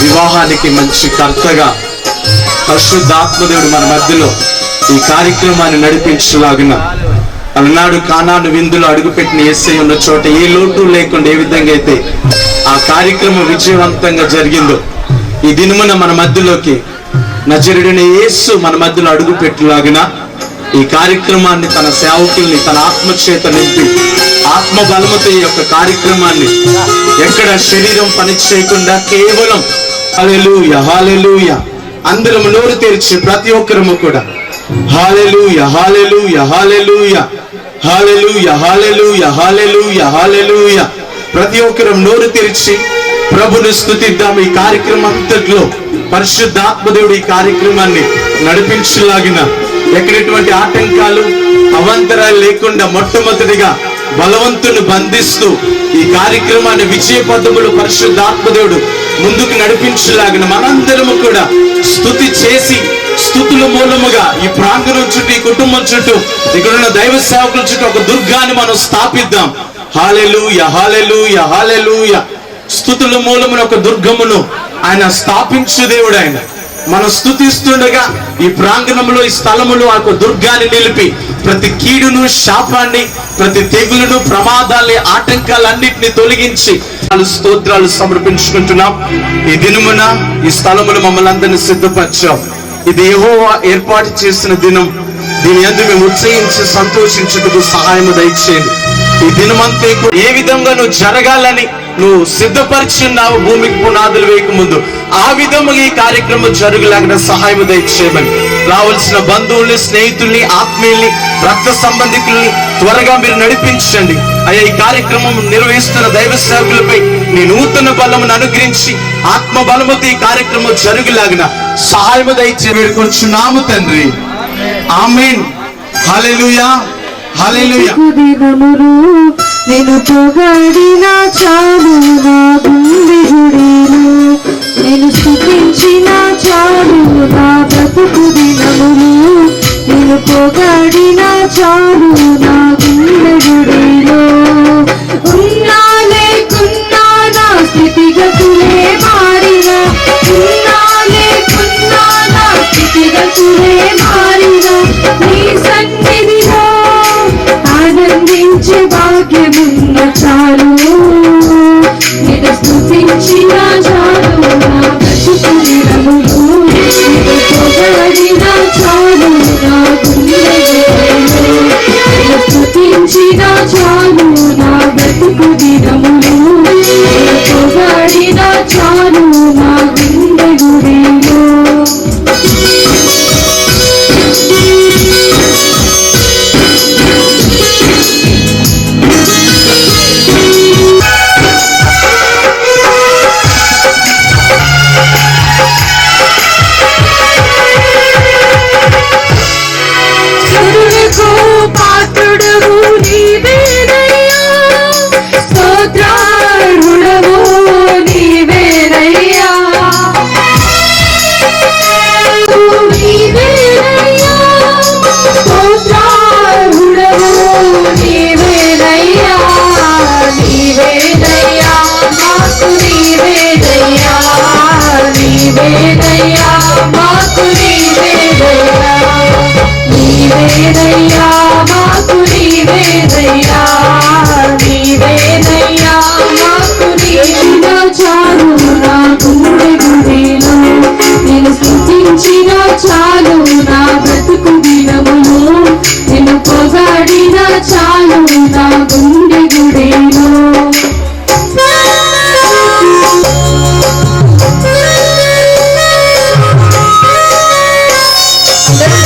వివాహానికి మంచి కర్తగా పరిశుద్ధాత్మదేవుడు మన మధ్యలో ఈ కార్యక్రమాన్ని నడిపించలాగిన అలనాడు కానాను విందులో అడుగుపెట్టిన యేసయ్య ఉన్న చోట ఏ లోటు లేకుండా ఏ విధంగా అయితే ఆ కార్యక్రమం విజయవంతంగా జరిగిందో ఈ దినమున మన మధ్యలోకి నజరుడైన యేసు మన మధ్యలో అడుగుపెట్టలాగిన ఈ కార్యక్రమాన్ని తన సేవకుల్ని తన ఆత్మచేత నింపి ఆత్మ బలముతో ఈ యొక్క కార్యక్రమాన్ని ఎక్కడ శరీరం పని చేయకుండా కేవలం హల్లెలూయా హల్లెలూయా అందరం నోరు తెరిచి ప్రతి ఒక్కరము కూడా హల్లెలూయా హల్లెలూయా హల్లెలూయా హల్లెలూయా హల్లెలూయా హల్లెలూయా హల్లెలూయా ప్రతి ఒక్కరం నోరు తెరిచి ప్రభుని స్తుతిద్దాం. ఈ కార్యక్రమం అంతట్లో పరిశుద్ధాత్మదేవుడు ఈ కార్యక్రమాన్ని నడిపించలాగిన ఎక్కడెటువంటి ఆటంకాలు అవాంతరాలు లేకుండా మొట్టమొదటిగా బలవంతుని బంధిస్తూ ఈ కార్యక్రమాన్ని విజయ పదములు పరిశుద్ధాత్మదేవుడు ముందుకు నడిపించలాగిన మనందరము కూడా స్తుతి చేసి స్తుతుల మూలముగా ఈ ప్రాంగణం చుట్టూ ఈ కుటుంబం చుట్టూ ఇక్కడున్న దైవ సేవకుల చుట్టూ ఒక దుర్గాన్ని మనం స్థాపిద్దాం. హల్లెలూయా హల్లెలూయా హల్లెలూయా. స్తుతుల మూలమున ఒక దుర్గమును ఆయన స్థాపించు దేవుడు. ఆయన మనం స్తుతిస్తుండగా ఈ ప్రాంగణంలో ఈ స్థలములో ఆ దుర్గాన్ని నిలిపి ప్రతి కీడును శాపాన్ని ప్రతి తెగులును ప్రమాదాల్ని ఆటంకాలన్నిటిని తొలగించి స్తోత్రాలు సమర్పించుకుంటున్నాం. ఈ దినమున ఈ స్థలములు మమ్మల్ని అందరినీ సిద్ధపరచాం. ఇది యెహోవా ఏర్పాటు చేసిన దినం. దీని యందు మేము ఉత్సహించి సంతోషించుటకు సహాయము దయచేయండి. ఈ దినమంతా ఏ విధంగా నువ్వు జరగాలని నువ్వు సిద్ధపరిచున్నావు భూమికి పునాదులు వేయక ముందు ఆ విధంగా ఈ కార్యక్రమం జరుగులాగిన సహాయం దయచేయమని రావాల్సిన బంధువుల్ని స్నేహితుల్ని ఆత్మీయుల్ని రక్త సంబంధికుల్ని త్వరగా మీరు నడిపించండి. అయ్యా ఈ కార్యక్రమం నిర్వహిస్తున్న దైవ సేవకులపై నీ నూతన బలమును అనుగ్రహించి ఆత్మ బలముతో ఈ కార్యక్రమం జరుగులాగిన సహాయం దయచే వేడుకొంచున్నాము తండ్రి. ఆమేన్. హల్లెలూయా హల్లెలూయా. నేను పొగడిన చాలు నా గుండె గుడిలో, నేను స్తుతించిన చాలు నా బ్రతుకు దినములు, నేను పొగడిన చాలు నా గుండె గుడిలో. ఉన్నా లేకున్నా నా స్థితిగతులే మారినా, ఉన్నా లేకున్నా నా స్థితిగతులే మారినా, నీ సన్నిధిలో ఆనందించే భాగ్యమున్న చాలు, నేను స్తుతించిన చాలు నా బ్రతుకు దినములు, నేను పొగడిన చాలు నా గుండె గుడిలో, నేను స్తుతించిన చాలు నా బ్రతుకు దినములు, నేను పొగడిన చాలు నా గుండె గుడిలో. చాలు నా బ్రతుకు దినములు, నేను పొగడిన చాలు నా గుండె గుడిలో.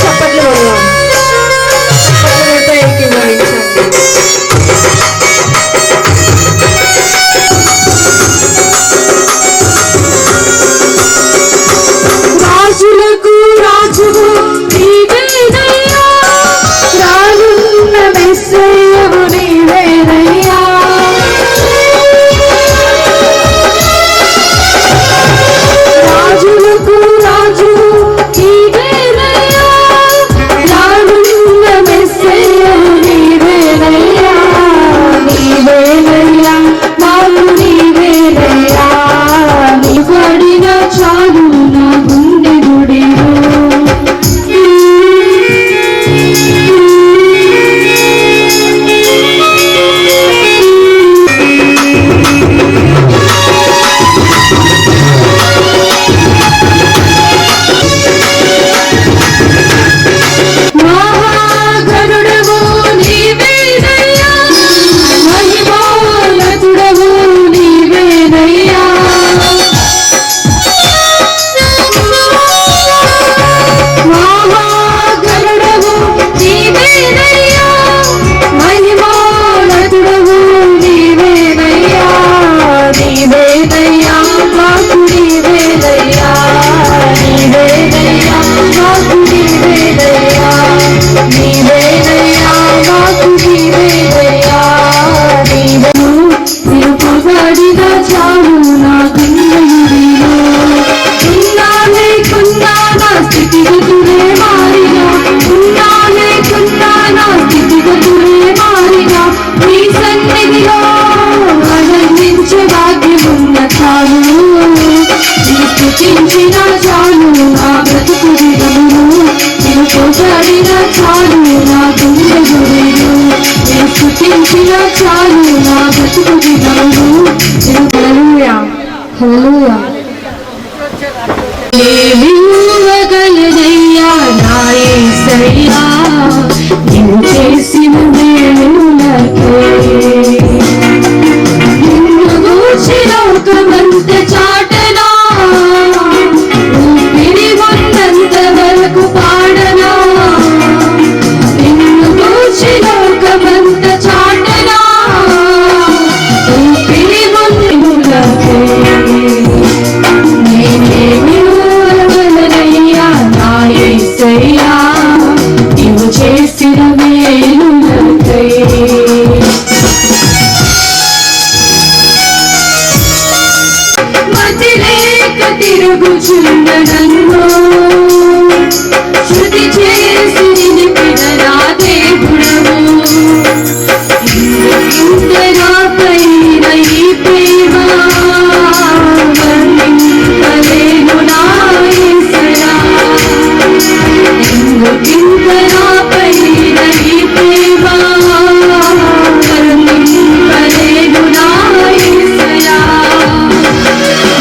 చప్పట్లు నీవేదయ్యా మాకు నీవేదయ్యా నీవేదయ్యా మాకు నీవేదయ్యా నీవేదయ్యా మాకు నీవేదయ్యా నీవు పొగడిన చాలు నా గుండెలో ఉన్నా లేకున్నా నా స్థితిగతులే మారినా ఉన్నా లేకున్నా నా స్థితిగతులే మారినా నీ సన్నిధిలో ఆనందించే భాగ్యమున్న చాలు నీ స్తుతించిన చాలు నా బ్రతుకు దినములు నేను పొగడిన చాలు నా గుండె గుడిలో నేను స్తుతించిన చాలు నా బ్రతుకు దినములు హల్లెలూయా హల్లెలూయా నీవివ్వగలదయ్యా నా యేసయ్యా నీవు చేసిన మేలులకే నిన్ను గూర్చి లోకమంత చాటనా ఊపిరి ఉన్నంత వరకు పాడనా నిన్ను గూర్చి లోకమంత చాటనా ఊపిరి ఉన్నంతకే నీవు చేసిన మేలులకై మతిలేక తిరుగుచున్న నన్ను శృతి చేసి నిలిపిన నా దేవుడవు ఇంతనాపై ఈ ప్రేమ వర్ణింపలేను నా యేసయ్యా ఇంతనాపై ఈ ప్రేమ వర్ణింపలేను నా యేసయ్యా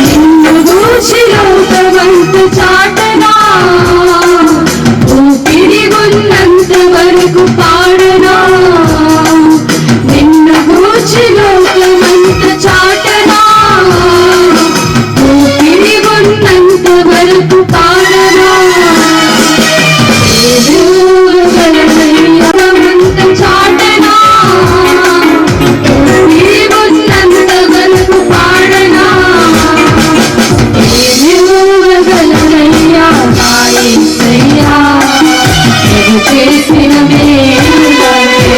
నిన్ను గూర్చి లోకమంత చాటనా ఊపిరి ఉన్నంత వరకు పాడనా నిన్ను గూర్చి లోకమంత చాటనా ఊపిరి ఉన్నంత వరకు పాడనా లోకమంత చాటనా ఊపిరి ఉన్నంత వరకు పాడనా నీవివ్వగలదయ్యా నా యేసయ్యా నీవు చేసిన మేలులకే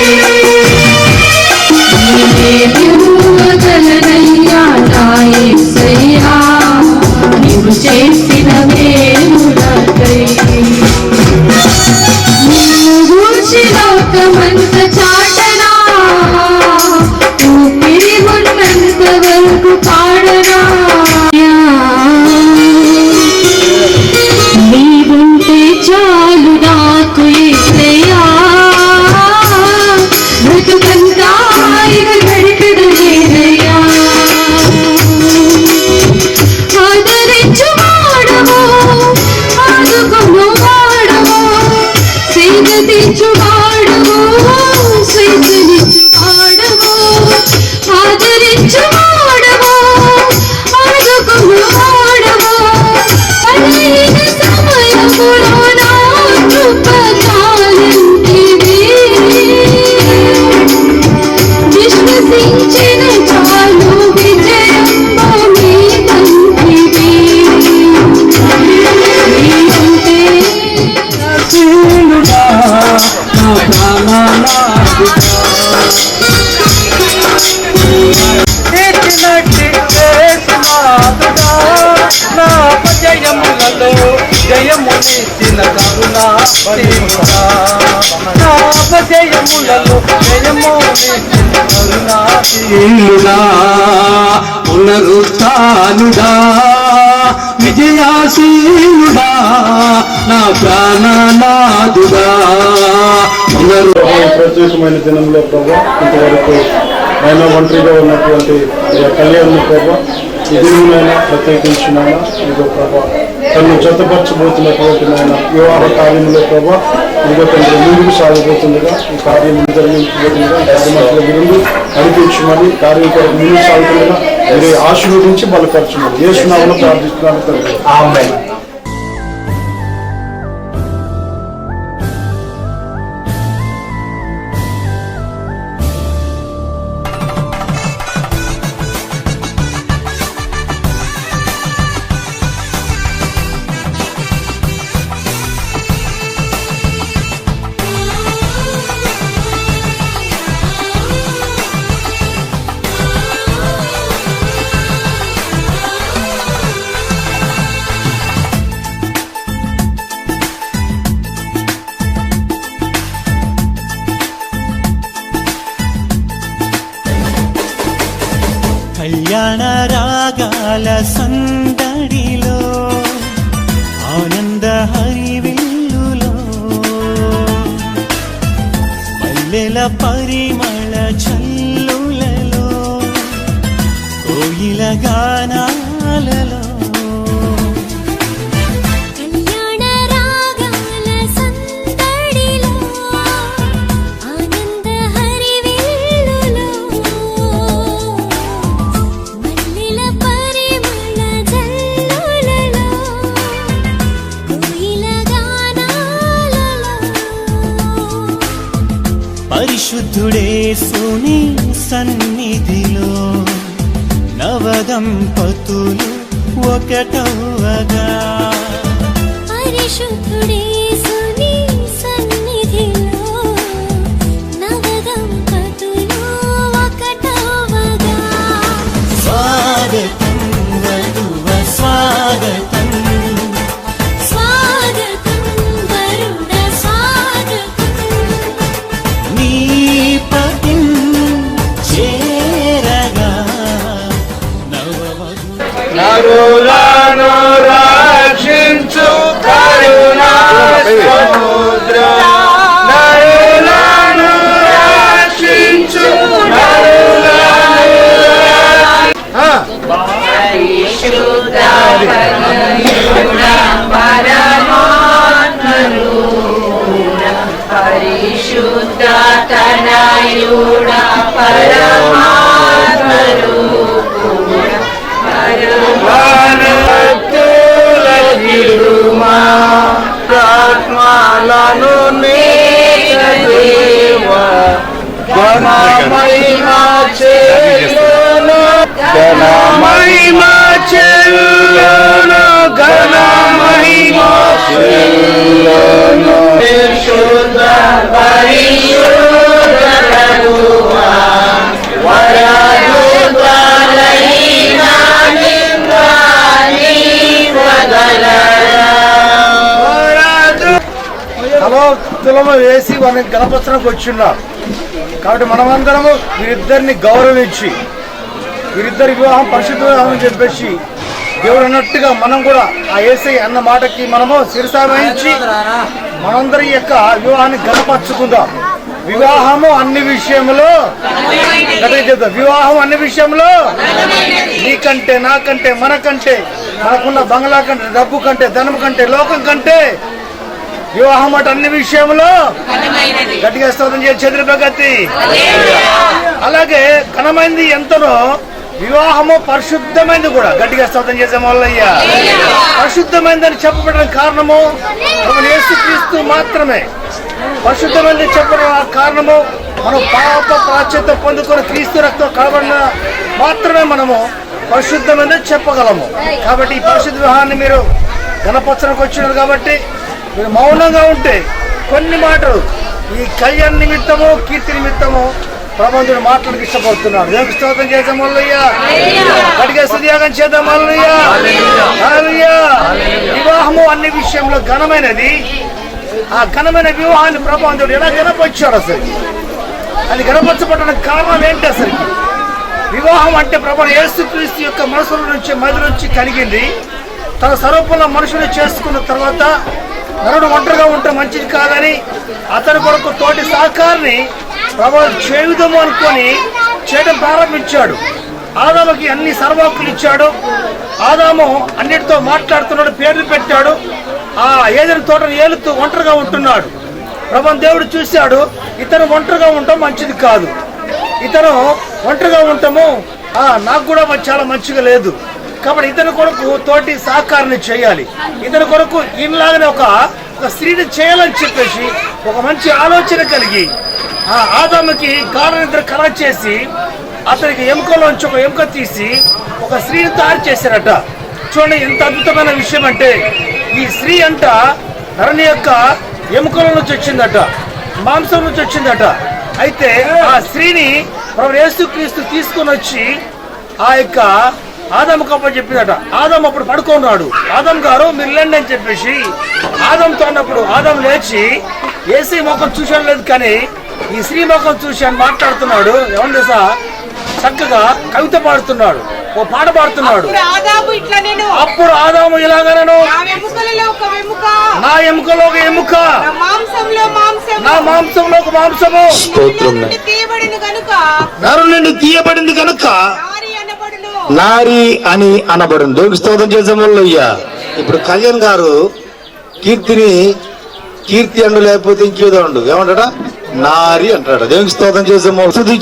నీవివ్వగలదయ్యా నా యేసయ్యా నీవు చేసిన మేలులకై నిన్ను గూర్చి లోకమంత చాటనా ఊపిరి ఉన్నంత వరకు పాడనా నీవుంటే చాలు నాకు యేసయ్యా బ్రతుకంతా ఇక గడిపెదలేదయ్యా ఆదరించువాడవు ఆదుకొనువాడవు సేద తీర్చువాడవు స్వేచ్ఛనిచ్చువాడవు ఆదరించువాడవు ఆదుకొనువాడవు అలైన సమయములో నా కృప చాలింటివి విశ్వసించిన చాలు విజయంబు నీదంటివి నీవుంటే శీలుడా నా ప్రాణనాథుడా తీర్చినట్టి వేసునాథుడా నా అపజయములలో జయమునిచ్చిన కరుణా దేవుడా నా అపజయములలో జయమునిచ్చిన కరుణా శీలుడా పునరుత్థానుడా విజయాశీలుడా నా ప్రాణనాథుడా ప్రత్యేకమైన దినంలో ప్రభా ఇంతవరకు ఆయన ఒంటరిగా ఉన్నటువంటి కళ్యాణ ప్రభా ఈ దినమునైనా ప్రత్యేకించినైనా ఇదిగో ప్రభా తను జతపరచబోతున్నటువంటి ఆయన వివాహ కార్యంలో ప్రభా ఇదిగో తండ్రి ముందుకు సాగిపోతుండగా ఈ కార్యం జరిగించబోతుండగా మధ్యలో విరుందు నడిపించమని కార్యం కొరకు ముందుకు సాగుతుండగా మీరు ఆశీర్వదించి బలపరచమని యేసునామములో ప్రార్థిస్తున్నాను తండ్రి. ఆమేన్. కళ్యాణ రాగాల సందడిలో ఆనంద హరివిల్లులో మల్లెల పరిమళ చల్లులలో కోయిల గానాలలో పరిశుద్ధుడేసుని సన్నిధిలో నవదంపతులు ఒకటవగా పరిశుద్ధుడేసుని సన్నిధిలో నవదంపతులు ఒకటవగా స్వాగతం వధువ స్వాగతం స్వాగతం వరుణ స్వాగతం నీ పతిం చేరగా నవవధు నరులను రక్షించు కరుణా సముద్రం నరులను రక్షించు పరిశుద్ధ తనయుడ ఆత్మలను దేవా ఘన మహిమా చెల్లును ఘన మహిమా చెల్లును ఘన మహిమా చెల్లును పరిశుద్ధ పరిశుద్ధ ప్రభువా వరదులైనా నిందాని హలో తులము వేసి వారిని గణపత్రానికి వచ్చిన్నారు కాబట్టి మనమందరము వీరిద్దరిని గౌరవించి వీరిద్దరి వివాహం పరిశుద్ధ వివాహం అని చెప్పేసి దేవుడు అన్నట్టుగా మనం కూడా ఆ యేసయ్య అన్న మాటకి మనము శిరసా వహించి మనందరి యొక్క వివాహాన్ని గణపరుచుకుందాం. వివాహము అన్ని విషయంలో చెప్తాం, వివాహం అన్ని విషయంలో నీకంటే నాకంటే మనకంటే మనకున్న బంగ్లా కంటే డబ్బు కంటే ధనం కంటే లోకం కంటే వివాహం అటు అన్ని విషయంలో గట్టిగా స్తోత్రం చేసి చంద్ర భగతి. అలాగే ఘనమైంది ఎంతనో వివాహము పరిశుద్ధమైంది కూడా గట్టిగా స్తోత్రం చేసే వల్లయ్య. పరిశుద్ధమైందని చెప్పబడడానికి కారణము యేసుక్రీస్తు మాత్రమే. పరిశుద్ధమైంది చెప్పడం కారణము మనం పాప ప్రాశ్చిత్యం పొందుకొని క్రీస్తు రక్తం కలబడిన మాత్రమే మనము పరిశుద్ధమైనది చెప్పగలము. కాబట్టి ఈ పరిశుద్ధ వివాహాన్ని మీరు గణపరచడానికి వచ్చినారు కాబట్టి మీరు మౌనంగా ఉంటే కొన్ని మాటలు ఈ కళ్యాణ నిమిత్తము కీర్తి నిమిత్తము ప్రభువుడు మాట్లాడికి ఇష్టపడుతున్నాడు. దేవునికి స్తోత్రం చేద్దాం హల్లెలూయా. గట్టిగా స్తుతియాగం చేద్దాం హల్లెలూయా. హల్లెలూయా. వివాహము అన్ని విషయంలో ఘనమైనది. ఆ ఘనమైన వివాహాన్ని ప్రభువుడు ఎలా గణపరిచాడు? అసలు అది గణపరచబడడానికి కారణం ఏంటి? అసలు వివాహం అంటే ప్రభువు యేసుక్రీస్తు యొక్క మనసుల నుంచి మది నుంచి కలిగింది. తన స్వరూపంలో మనుషులు చేసుకున్న తర్వాత నరుడు ఒంటరిగా ఉంటే మంచిది కాదని అతని కొరకు తోటి సహకారిని ప్రభువు చేయుదము అనుకొని చేయడం ప్రారంభించాడు. ఆదాముకి అన్ని సర్వాకులు ఇచ్చాడు. ఆదాము అన్నిటితో మాట్లాడుతున్నాడు, పేర్లు పెట్టాడు. ఆ ఏదైనా తోటను ఏలుతూ ఒంటరిగా ఉంటున్నాడు. ప్రభువు దేవుడు చూశాడు, ఇతను ఒంటరిగా ఉండటం మంచిది కాదు, ఇతను ఒంటరిగా ఉండటము నాకు కూడా చాలా మంచిగా లేదు. కాబట్టి ఇతని కొరకు తోటి సహకారాన్ని చేయాలి, ఇతని కొరకు ఈయనలాగానే ఒక స్త్రీని చేయాలని చెప్పేసి ఒక మంచి ఆలోచన కలిగి ఆదాముకి గాఢనిద్ర ఖరారు చేసి అతనికి ఎముకలోంచి ఒక ఎముక తీసి ఒక స్త్రీని తయారు చేశారట. చూడండి ఎంత అద్భుతమైన విషయం అంటే, ఈ స్త్రీ అంట ధరణి యొక్క ఎముకల నుంచి వచ్చిందట, మాంసం నుంచి వచ్చిందట. అయితే ఆ స్త్రీని ప్రభువు యేసుక్రీస్తు తీసుకొని వచ్చి ఆ యొక్క ఆదాముకు అప్పుడు చెప్పిందట. ఆదాము అప్పుడు పడుకున్నాడు. ఆదాం గారు మీరు లేండి అని చెప్పేసి ఆదాంతో అన్నప్పుడు ఆదాం లేచి యేసయ్య ముఖం చూసాను లేదు కానీ ఈ స్త్రీ ముఖం చూసి అని మాట్లాడుతున్నాడు. ఏమన్నా చక్కగా కవిత పాడుతున్నాడు. ఓ పాట పాడుతున్నాడు. ఆదాము ఇట్లా నేను అప్పుడు ఆదాము ఇలాగనను, నా వెముకలలో ఒక వెముక, నా ఎముకలో ఒక ఎముక, నా మాంసంలో మాంసము, నా మాంసంలో ఒక మాంసము స్తోత్రం. తీయబడిన గనుక నరు నుండి తీయబడింది కనుక నారి అనబడును. నారి అని అనబడింది. దేవునికి స్తోత్రం చేసాం వల్లయ్యా. ఇప్పుడు కళ్యాణ్ గారు కీర్తి అండు లేకపోతే ఇంకేదో అండు ఏమంటాడా నారి అంటాడు. దేవునికి స్తోత్రం చేసాము. స్తోత్రం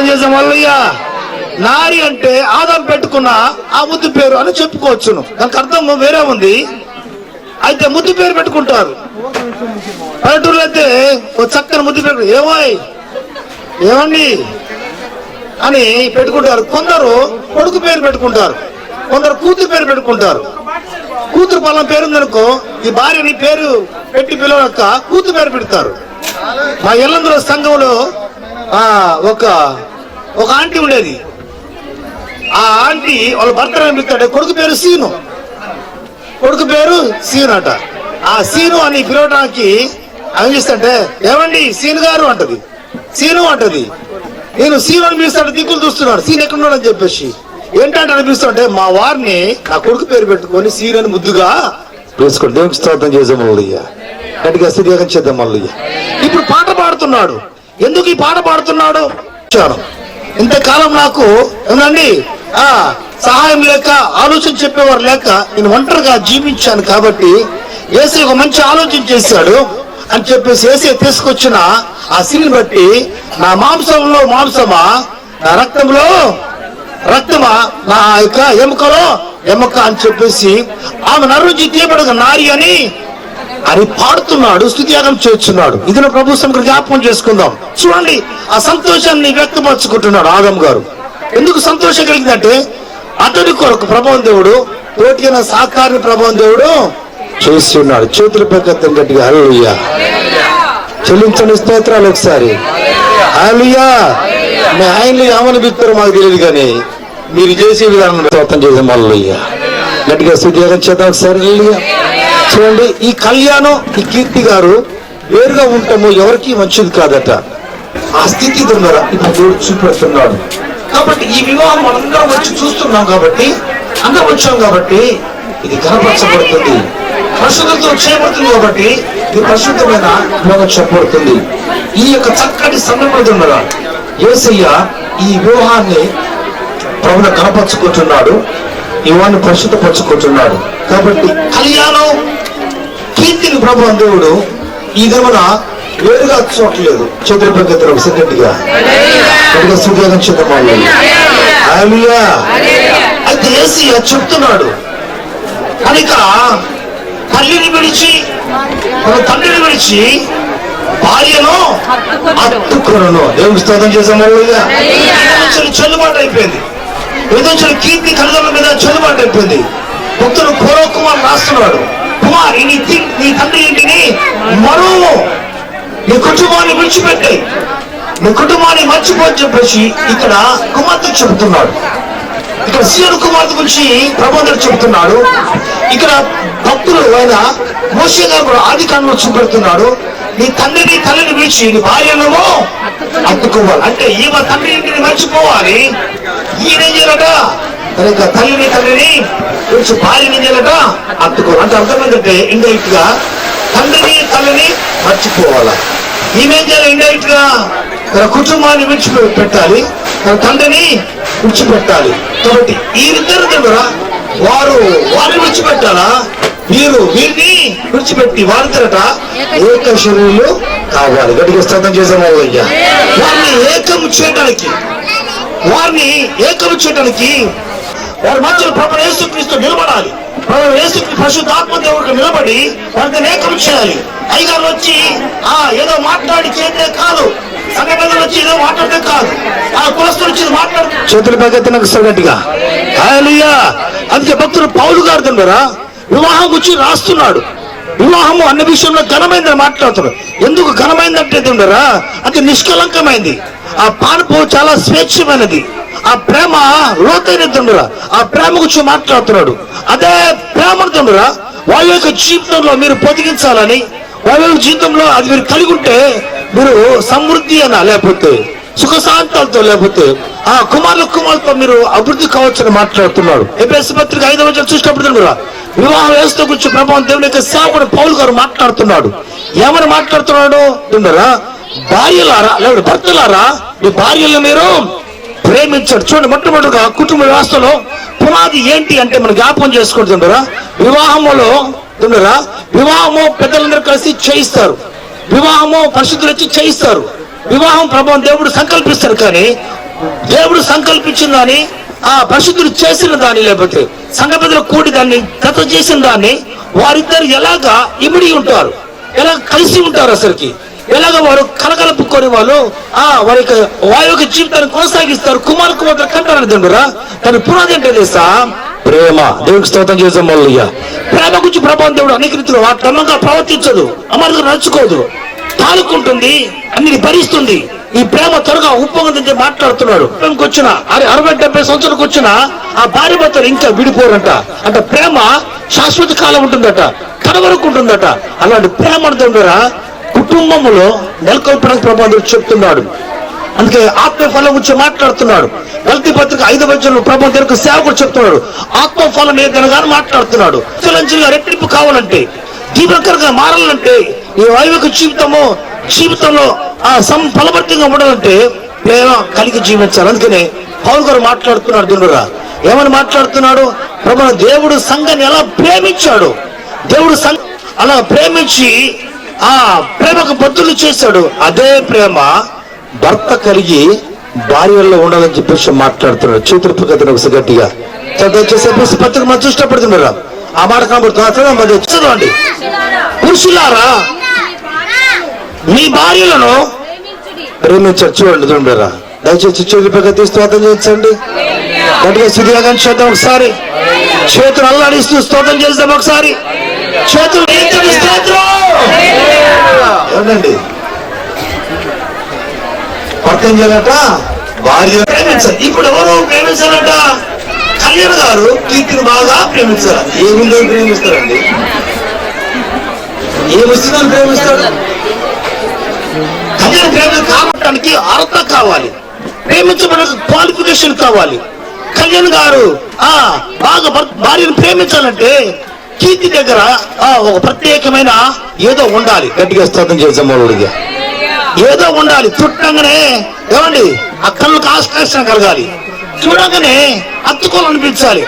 చేసాం వల్లయ్యా. నారి అంటే ఆదాం పెట్టుకున్న ఆ ముద్దు పేరు అని చెప్పుకోవచ్చును. దానికి అర్థం వేరే ఉంది. అయితే ముద్దు పేరు పెట్టుకుంటారు. పల్లెటూరులో అయితే ఓ చక్కని ముద్దు పేరు ఏమండి అని పెట్టుకుంటారు. కొందరు కొడుకు పేరు పెట్టుకుంటారు, కొందరు కూతురు పేరు పెట్టుకుంటారు. కూతురు పళ్ళం పేరుందనుకో ఈ భార్యని పేరు పెట్టి పిలవక కూతురు పేరు పెడతారు. మా ఎల్లందులో సంఘంలో ఒక ఆంటీ ఉండేది. ఆ ఆంటీ వాళ్ళ భర్తను పిలుస్తాడు. కొడుకు పేరు సీను, కొడుకు పేరు సీను అట. ఆ సీను అని పిలవడానికి ఏం చేస్తాంటే ఏమండి సీను గారు అంటది, సీను అంటది. నేను సీను అని పిలుస్తాడు, దిక్కులు చూస్తున్నాడు సీను ఎక్కడున్నాడు అని చెప్పేసి. ఏంటంటే అనిపిస్తుంటే మా వారిని నా కొడుకు పేరు పెట్టుకొని సీను అని ముద్దుగా వేసుకోండి. దేవునికి స్తోత్రం చేసాం మల్లయ్య. గట్టిగా స్థితిగా చేద్దాం మల్లయ్య. ఇప్పుడు పాట పాడుతున్నాడు. ఎందుకు ఈ పాట పాడుతున్నాడు? ఇంతకాలం నాకు ఏమండి సహాయం లేక ఆలోచన చెప్పేవారు లేక నేను ఒంటరిగా జీవించాను కాబట్టి యేసయ్య ఒక మంచి ఆలోచన చేశాడు అని చెప్పేసి యేసయ్య తీసుకొచ్చిన ఆ సిరిని బట్టి నా మాంసంలో మాంసమా, నా రక్తంలో రక్తమా, నా యొక్క ఎముకలో ఎముక అని చెప్పేసి ఆమె నరుజి తీయబడగా నారి అని పాడుతున్నాడు, స్తుతియాగం చేస్తున్నాడు. ఇది నా ప్రభు సముఖ జ్ఞాపకం చేసుకుందాం. చూడండి ఆ సంతోషాన్ని వ్యక్తపరచుకుంటున్నాడు ఆదం గారు. ఎందుకు సంతోషం కలిగిందంటే అతడి కొరకు ప్రభువు దేవుడు తోటిన సాకారిని ప్రభువు దేవుడు చేస్తున్నాడు. చేతుల పెద్దం గట్టిగా హల్లెలూయా చెల్లించండి స్తోత్రాలు ఒకసారి. హల్లెలూయా. మీ ఆయనలు ఏమని బిత్తారో మాకు తెలియదు కానీ మీరు చేసే విధానం స్తోత్రం చేసే హల్లెలూయా. గట్టిగా స్తుతియాగం చేద్దాం ఒకసారి. హల్లెలూయా. చూడండి ఈ కళ్యాణం ఈ కీర్తి గారు వేరుగా ఉంటాము ఎవరికి మంచిది కాదట. ఆ స్థితి ద్వారా ఇప్పుడు దేవుడు చూపెడుతున్నాడు. కాబట్టి ఈ వివాహం మనందరం వచ్చి చూస్తున్నాం కాబట్టి అందరం వచ్చాం కాబట్టి ఇది కనపరచబడుతుంది, పరిశుద్ధంతో చేయబడుతుంది. కాబట్టి ఇది పరిశుద్ధమైన వివాహం చెప్పబడుతుంది. ఈ యొక్క చక్కటి సందర్భం ద్వారా యేసయ్య ఈ వివాహాన్ని ప్రభువును కనపరుచుకుంటున్నాడు, ఈ వివాహాన్ని పరిశుద్ధపరచుకుంటున్నాడు. కాబట్టి కళ్యాణం కీర్తిని ప్రభువు దేవుడు ఈ గమన వేరుగా చూడలేదు. చేతుల పద్ధతిలో సెకండ్గా సుద్యోగం చెందమాలి. అయితే యేసయ్య చెప్తున్నాడు కనుక తల్లిని విడిచి తన తండ్రిని విడిచి భార్యను అత్తుకొనను. దేవుని స్తోత్రం చేసాం. చెల్లుబాటు అయిపోయింది. ఏదో కీర్తి కలుగుల మీద చెల్లుబాటు అయిపోయింది. భక్తుడు పూర్వకుమార్ రాస్తున్నాడు, కుమార్ నీ తండ్రి ఇంటిని మరువు, నీ కుటుంబాన్ని విడిచిపెట్టి నీ కుటుంబాన్ని మర్చిపోని చెప్పేసి ఇక్కడ కుమార్తె చెబుతున్నాడు. ఇక్కడ సీఎం కుమార్తె గురించి ప్రభుత్వం చెబుతున్నాడు. ఇక్కడ భక్తులు ఆయన మోషే గారు కూడా ఆది కాండంలో చూపెడుతున్నాడు. నీ తండ్రిని తల్లిని విడిచి నీ భార్యను అత్తుకోవాలి. అంటే ఈమె తండ్రి ఇంటిని మర్చిపోవాలి. ఈయనేం చేయాలట కనుక తండ్రిని విడిచి భార్యని ఏం చేయాలట అత్తుకోవాలి. అంటే అర్థం ఏంటంటే ఇండైరెక్ట్ గా తండ్రిని తల్లిని మర్చిపోవాలా. ఈమెం చేయాలి ఇండైరెక్ట్ గా తన కుటుంబాన్ని విడిచిపెట్టాలి, తన తండ్రిని విడిచిపెట్టాలి. కాబట్టి వీరిద్దరు ద్వారా వారిని విడిచిపెట్టాలా, వీరిని విడిచిపెట్టి వారిద్దరట ఏక శరీరులు కావాలి. గట్టిగా స్తోత్రం చేసాము. వారిని ఏకం చేయడానికి వారి మధ్యలో ప్రభువు యేసుక్రీస్తు నిలబడాలి. ప్రభువు యేసుక్రీస్తు పరిశుద్ధాత్మ దేవుడికి నిలబడి వారిని ఏకం చేయాలి. అయ్యగారు వచ్చి ఏదో మాట్లాడి చేస్తే కాదు, సంఘ పెద్దలు వచ్చి ఏదో మాట్లాడితే కాదు, ఆ కులస్తులు వచ్చి మాట్లాడు చేతుల పద్ధతి నాకు సగటిగా. హల్లెలూయా. అందుకే భక్తుడు పౌలు గారు ద్వారా వివాహం గురించి రాస్తున్నాడు. వివాహము అన్ని విషయంలో ఘనమైందని మాట్లాడుతున్నాడు. ఎందుకు ఘనమైందంటే ఉండరా అది నిష్కలంకమైంది. ఆ పానుపు చాలా స్వేచ్ఛమైనది. ఆ ప్రేమ లోతైనదిరా. ఆ ప్రేమ గురించి మాట్లాడుతున్నాడు. అదే ప్రేమనుతుండరా వాళ్ళ యొక్క జీవితంలో మీరు పొదిగించాలని, వాళ్ళ జీవితంలో అది మీరు కలిగి ఉంటే మీరు సమృద్ధి అనా లేకపోతే సుఖశాంతాలతో, లేకపోతే ఆ కుమారులతో మీరు అభివృద్ధి కావచ్చని మాట్లాడుతున్నాడు. ఎఫెసీ పత్రిక 5వ వచనం చూసినప్పుడు కూడా వివాహం వ్యవస్థ గురించి ప్రభావం దేవుని యొక్క సేవకుడు పౌలు గారు మాట్లాడుతున్నాడు. ఏమని మాట్లాడుతున్నాడు చూడరా? భార్యలారా, లేకపోతే భర్తలారా, మీ భార్యలను మీరు ప్రేమించాడు. చూడండి, మొట్టమొదటిగా కుటుంబ వ్యవస్థలో పునాది ఏంటి అంటే మనం జ్ఞాపకం చేసుకుంటుండరా, వివాహములో ఉండరా, వివాహము పెద్దలందరూ కలిసి చేయిస్తారు, వివాహము పరిశుద్ధులు వచ్చి చేయిస్తారు. వివాహం ప్రభావం దేవుడు సంకల్పిస్తారు, కానీ దేవుడు సంకల్పించిన దాన్ని, ఆ పరిశుద్ధులు చేసిన దాన్ని, లేకపోతే సంఘ పెద్దలు కూడి దాన్ని గత చేసిన దాన్ని వారిద్దరు ఎలాగా ఇమిడి ఉంటారు, ఎలా కలిసి ఉంటారు, అసలుకి ఎలాగ వారు కలగలుపుకొని వాళ్ళు వారి యొక్క జీవితాన్ని కొనసాగిస్తారు. కుమారుడు కంటారు తండ్రురా. దాని పునాది ఏంటో తెలుసా? ప్రేమ. దేవుడికి స్తోత్రం చేసాం. మళ్ళీ ప్రేమ గురించి ప్రభావం దేవుడు అనేక రీతిలో క్రమంగా ప్రవర్తించదు, అమరుగా నడుచుకోదు, తాలుకుంటుంది, అన్నిటి భరిస్తుంది. ఈ ప్రేమ త్వరగా ఉప్పొంగదని మాట్లాడుతున్నాడు. వచ్చిన 60-70 సంవత్సరాలకు వచ్చిన ఆ భార్య భర్తలు ఇంకా విడిపోరంట. అంటే ప్రేమ శాశ్వత కాలం ఉంటుందట, కడవరకు ఉంటుందట. అలాంటి ప్రేమ అంటుండరా కుటుంబంలో నెలకొల్పడానికి ప్రభావం చెప్తున్నాడు. అందుకే ఆత్మఫలం గురించి మాట్లాడుతున్నాడు. గలతీ పత్రిక 5వ వచనంలో ప్రభావం దేవునికి సేవకుడు చెప్తున్నాడు. ఆత్మఫలం ఏదనగా మాట్లాడుతున్నాడు. రెట్టింపు కావాలంటే, దీపకరంగా మారాలంటే, ఈ వైవిక జీవితంలో ఫలభరితంగా ఉండాలంటే ప్రేమ కలిగి జీవించాలి. అందుకనే పౌలు గారు మాట్లాడుతున్నాడు. దుండురా ఏమని మాట్లాడుతున్నాడు? ప్రభు దేవుడు సంఘాన్ని ఎలా ప్రేమించాడు, దేవుడు అలా ప్రేమించి ఆ ప్రేమకు బద్దులు చేశాడు. అదే ప్రేమ భర్త కలిగి భార్యల్లో ఉండాలని చెప్పేసి మాట్లాడుతున్నాడు. చేతులు పక్కన ఒకసారి గట్టిగా చేసే పత్రిక మనం చూసినప్పుడు ఆ మాట కనబడుతుంది. పురుషులారా మీ భార్యలను ప్రేమించారు. చూడండి చూడరా, దయచేసి చేతులు పక్క తీస్తూ స్తోత్రం చేయించండి. గట్టిగా శుద్ధిగా చేద్దాం ఒకసారి. చేతులు అల్లాడిస్తూ స్తోత్రం చేద్దాం ఒకసారి. చేతులు ఏమండి పక్కన చేయాలట భార్య ప్రేమించాలి. ఇప్పుడు ఎవరు ప్రేమించాలట? కళ్యాణ్ గారు కీర్తిని బాగా ప్రేమించాలి. ఏముందో ప్రేమిస్తారండి, ఏమొస్తుందని ప్రేమిస్తాడు? కళ్యాణ్ ప్రేమ కావటానికి అర్హత కావాలి, ప్రేమించడానికి క్వాలిఫికేషన్ కావాలి. కళ్యాణ్ గారు బాగా భార్యను ప్రేమించాలంటే కీర్తి దగ్గర ఒక ప్రత్యేకమైన ఏదో ఉండాలి. గట్టిగా స్తోత్రం చేసాం. ఏదో ఉండాలి. చుట్టంగానే ఏమండి ఆ కళ్ళకు ఆకర్షణ కలగాలి, చూడగానే అత్తుకోవాలనిపించాలి,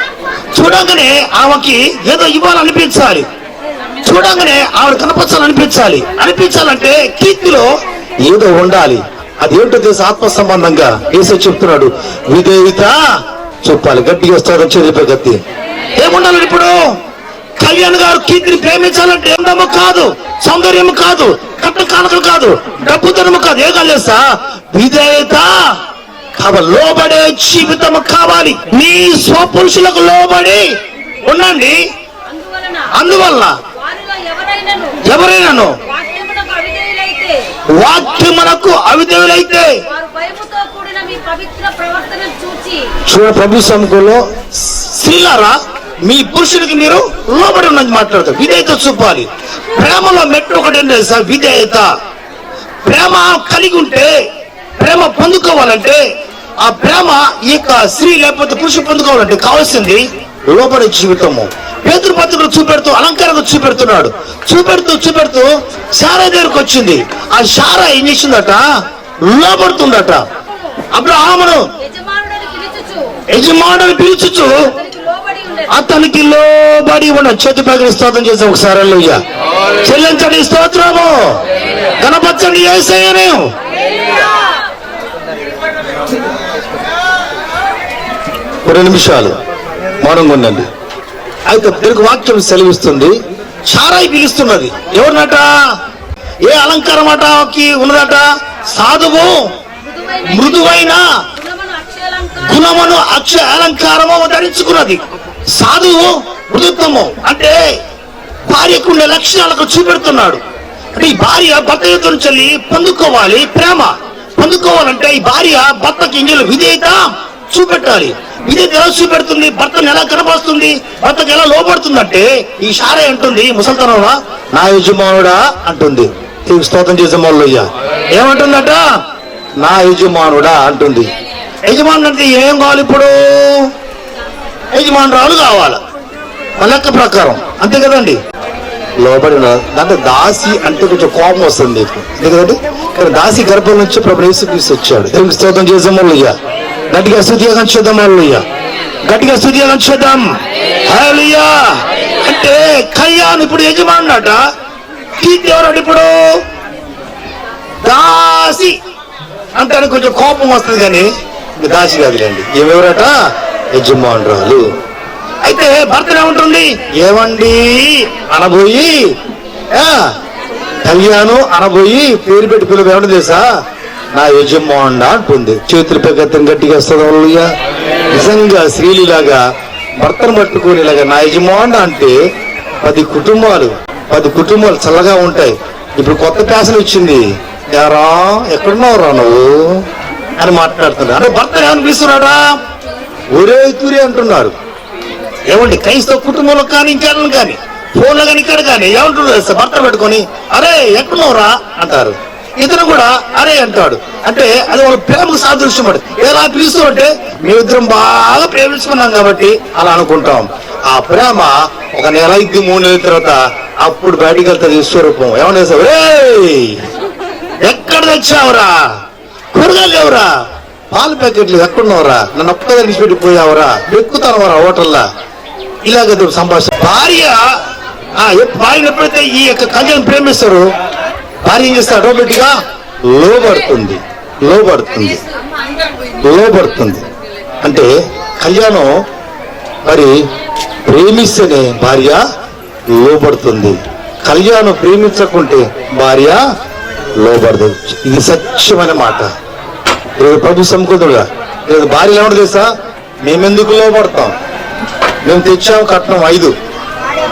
చూడగానే ఆమెకి ఏదో ఇవ్వాలనిపించాలి, చూడగానే ఆవిడ కనపరచాలనిపించాలి. అనిపించాలంటే కీర్తిలో ఏదో ఉండాలి. అదేంటో తెలిసి ఆత్మ సంబంధంగా యేసు చెప్తున్నాడు, విధేయత చూపాలి. గట్టిగా స్తోత్రం చేతులపై గట్టి. ఏముండాలి ఇప్పుడు? కళ్యాణ్ గారు కీర్తిని ప్రేమించాలంటే ఏమో కాదు, సౌందర్యము కాదు, కట్ట కానుకలు కాదు, డబ్బుతనము కాదు. ఏ కాలేసా? విధేయత కావాలి, లోబడే జీవితం కావాలి. మీ స్వపురుషులకు లోబడి ఉండండి. అందువల్ల ఎవరైనాను వాక్యమునకు అవిధేయులైతే చూడ ప్రభు సముఖంలో స్త్రీలారా మీ పురుషుడికి మీరు లోబడి ఉన్నది మాట్లాడతారు. విధేయత చూపాలి. ప్రేమలో మెట్టు ఒకటి ఏంటి తెలుసా? విధేయత. ప్రేమ కలిగి ఉంటే, ప్రేమ పొందుకోవాలంటే, ఆ ప్రేమ ఈ యొక్క స్త్రీ లేకపోతే పురుషుడు పొందుకోవాలంటే కావాల్సింది లోబడే జీవితము. పేతురు పత్రికలు చూపెడుతూ అలంకారంగా చూపెడుతున్నాడు. చూపెడుతూ శారా దగ్గరకు వచ్చింది. ఆ శారా ఏం చేసిందట? లోబడుతుందట. అబ్రాహామును యజమానుని పిలుచుచు అతనికి లోబడి ఉన్న చేతి పైన స్తోత్రం చేసాం ఒకసారి. హల్లెలూయా. చెల్లించండి స్తోత్రము, కనపరచండి యేసయ్యను. రెండు నిమిషాలు మౌనంగా ఉండండి. అయితే తెలుగు వాక్యం సెలవిస్తుంది, శారాయి పిలుస్తున్నది. ఎవరినట? ఏ అలంకారం అటకి ఉన్నదట? సాధువు మృదువైన గుణమును అక్షయ అలంకారము ధరించుకున్నది. సాధువు మృదుత్వము అంటే భార్యకు ఉండే లక్షణాలకు చూపెడుతున్నాడు. అంటే ఈ భార్య భర్త యుద్ధం చెల్లి పొందుకోవాలి. ప్రేమ పొందుకోవాలంటే ఈ భార్య భర్తకి ఇంజలు విధేయత చూపెట్టాలి. విధేయత ఎలా చూపెడుతుంది? భర్తను ఎలా కనపరుస్తుంది? భర్తకు ఎలా లోపడుతుందంటే ఈ శారా అంటుంది ముసల్తనంలో, నా యజమానుడా అంటుంది. స్తోత్రం చేసే వాళ్ళు ఏమంటుందట? నా యజమానుడా అంటుంది. యజమానుడు అంటే ఏం కావాలి ఇప్పుడు? యజమానురాలు కావాలి మన లెక్క ప్రకారం, అంతే కదండి. లోబడిన దాంట్లో దాసి అంటే కొంచెం కోపం వస్తుంది మీకు, అంతే కదండి. కానీ దాసి గర్భం నుంచి ప్రభు యేసుక్రీస్తు వచ్చాడు. దేవునికి స్తోత్రం చేద్దాం హల్లెలూయా. గట్టిగా స్తుతిగా చేద్దాం హల్లెలూయా. గట్టిగా స్తుతిగా చేద్దాం హల్లెలూయా. అంటే కయ్యాను ఇప్పుడు యజమానుడట, కీర్తి ఎవరంటే ఇప్పుడు దాసి అంటే కొంచెం కోపం వస్తుంది, కానీ దాసి కాదులేండి. ఏమెవరట? యజమానురాలు. అయితే భర్త ఏముంటుంది? ఏమండి అనబోయి కళ్యాణం అనబోయి పేరు పెట్టి పిలువ ఏమంటే తెలుసా? నా యజమానుడా అంటుంది. చేతులపై గతం గట్టిగా వస్తుంది హల్లెలూయా. నిజంగా స్త్రీలాగా భర్తను పట్టుకొని ఇలాగా నా యజమానుడా అంటే 10 కుటుంబాలు చల్లగా ఉంటాయి. ఇప్పుడు కొత్త ప్యాసలు వచ్చింది, యారా ఎక్కడున్నావురా నువ్వు అని మాట్లాడుతున్నారు. అంటే భర్త ఏమనిపిస్తున్నాడా? ఒరే తూరి అంటున్నారు. ఏమండి క్రైస్తవ కుటుంబంలో కానీ ఇంకెళ్ళను కానీ ఫోన్లో కానీ ఇక్కడ కానీ ఏమంటున్నారు? భర్త పెట్టుకొని అరే ఎక్కడున్నావురా అంటారు. ఇతను కూడా అరే అంటాడు. అంటే అది వాళ్ళ ప్రేమకు సాదృశ్యం. ఎలా పిలుస్తూ అంటే మేమిద్దరం బాగా ప్రేమించుకున్నాం కాబట్టి అలా అనుకుంటాం. ఆ ప్రేమ ఒక నెల 3 నెలల తర్వాత అప్పుడు బయటికి వెళ్తుంది విశ్వరూపం. ఏమన్నా సార్ ఎక్కడ తెచ్చావురా? కూరగాయలు లేవురా? పాలు ప్యాకెట్లు ఎక్కడున్నావురా? నన్ను ఒక్కగా విడిచిపెట్టిపోయావురా? ఎక్కుతానవరా హోటల్లా? ఇలాగ సంభాషణ. భార్య ఎప్పుడైతే ఈ యొక్క కళ్యాణ్ ప్రేమిస్తారు, భార్య ఏం చేస్తారు? ఆటోమేటిక్ గా లోబడుతుంది. అంటే కళ్యాణం మరి ప్రేమిస్తేనే భార్య లోబడుతుంది. కళ్యాణం ప్రేమించకుంటే భార్య లోబడుతుంది. ఇది సత్యమైన మాట. ప్రభు సముఖుడుగా భార్య ఏమన్నా తెలుసా? మేమెందుకు లోబడతాం? మేము తెచ్చాము కట్నం 5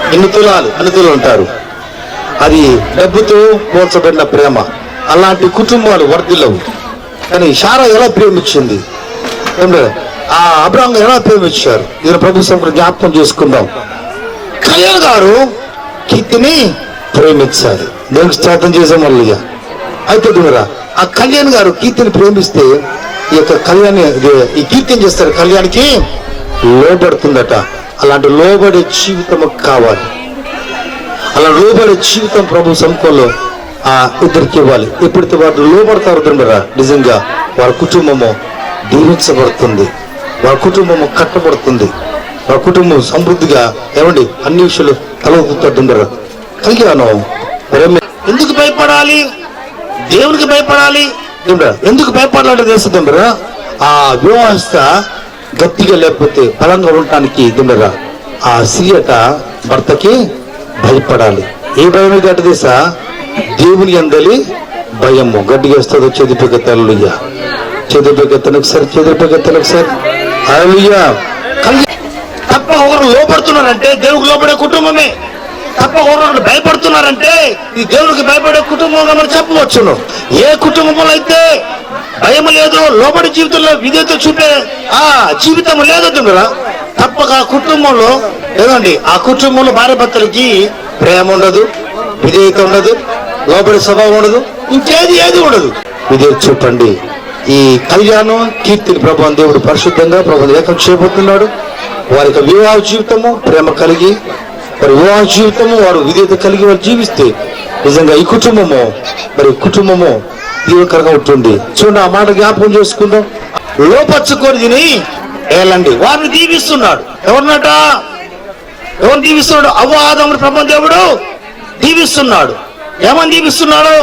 అన్ని తులాలు అంటారు. అది డబ్బుతో పోల్చబడిన ప్రేమ. అలాంటి కుటుంబాలు వర్ధిల్లవు. కానీ శారా ఎలా ప్రేమించింది? ఆ అబ్రాహం ఎలా ప్రేమించారు? ఇది ప్రభు సముఖుడు జ్ఞాపకం చేసుకుందాం. కళ్యాణ్ గారు కీర్తిని ప్రేమించాలి. దేవునికి స్తోత్రం చేసాం హల్లెలూయా. అయితే చూడరా, ఆ కళ్యాణ్ గారు కీర్తిని ప్రేమిస్తే ఈ యొక్క కళ్యాణి ఈ కీర్తి ఏం చేస్తారు? కళ్యాణ్కి లోబడుతుందట. అలాంటి లోబడే జీవితం కావాలి. అలా లోబడే జీవితం ప్రభు సముఖంలో ఆ ఇద్దరికి ఇవ్వాలి. ఎప్పుడైతే వారు లోబడతారు తిండరా, నిజంగా వారి కుటుంబము దీవించబడుతుంది, వారి కుటుంబము కట్టబడుతుంది, వారి కుటుంబం సమృద్ధిగా ఏమండి అన్ని విషయాలు తలవుతుంటారు. కళ్యాణం ఎందుకు భయపడాలి? దేవునికి భయపడాలి. ఎందుకు భయపడాలంటే తెలుస్తుందా? ఆ వ్యవస్థ గట్టిగా లేకపోతే బలంగా ఉండటానికి దిండరా ఆ స్త్రీయట భర్తకి భయపడాలి. ఏ భయం గట్ట తెలుసా? దేవుని అందలి భయము. గట్టిగా వస్తుంది. చెదిపెగతలుయ్యా, చెదిపెగతలకు సార్ హల్లెలూయా. తప్ప ఒకరు లోపడుతున్నారంటే దేవునికి లోపడే కుటుంబమే. తప్ప ఒకరు భయపడుతున్నారంటే ఈ దేవునికి భయపడే కుటుంబంగా మనం చెప్పవచ్చును. ఏ కుటుంబంలో అయితే భయం లేదు, లోబడి జీవితంలో విధేయత చూపే ఆ జీవితం లేదు కదా, తప్పక ఆ కుటుంబంలో ఏదండి ఆ కుటుంబంలో భార్య భర్తలకి ప్రేమ ఉండదు, విధేయత ఉండదు, లోబడి స్వభావం ఉండదు, ఏది ఉండదు. విధేయత చూపండి. ఈ కళ్యాణం కీర్తిని ప్రభు దేవుడు పరిశుద్ధంగా ప్రభు ఏకం చేయబోతున్నాడు. వారి యొక్క వివాహ జీవితము ప్రేమ కలిగి, వారి వివాహ జీవితము వారు విధేయత కలిగి వారు జీవిస్తే నిజంగా ఈ కుటుంబము దీవెనకరంగా ఉంటుంది. చూడండి, ఆ మాట జ్ఞాపకం చేసుకుందాం. లోపరుచుకొని తిని ఏలండి వారిని దీవిస్తున్నాడు. ఎవరినట? ఎవరిని దీవిస్తున్నాడు? అవ్వాదముని ప్రభు దేవుడు దీవిస్తున్నాడు. ఏమని దీవిస్తున్నాడు?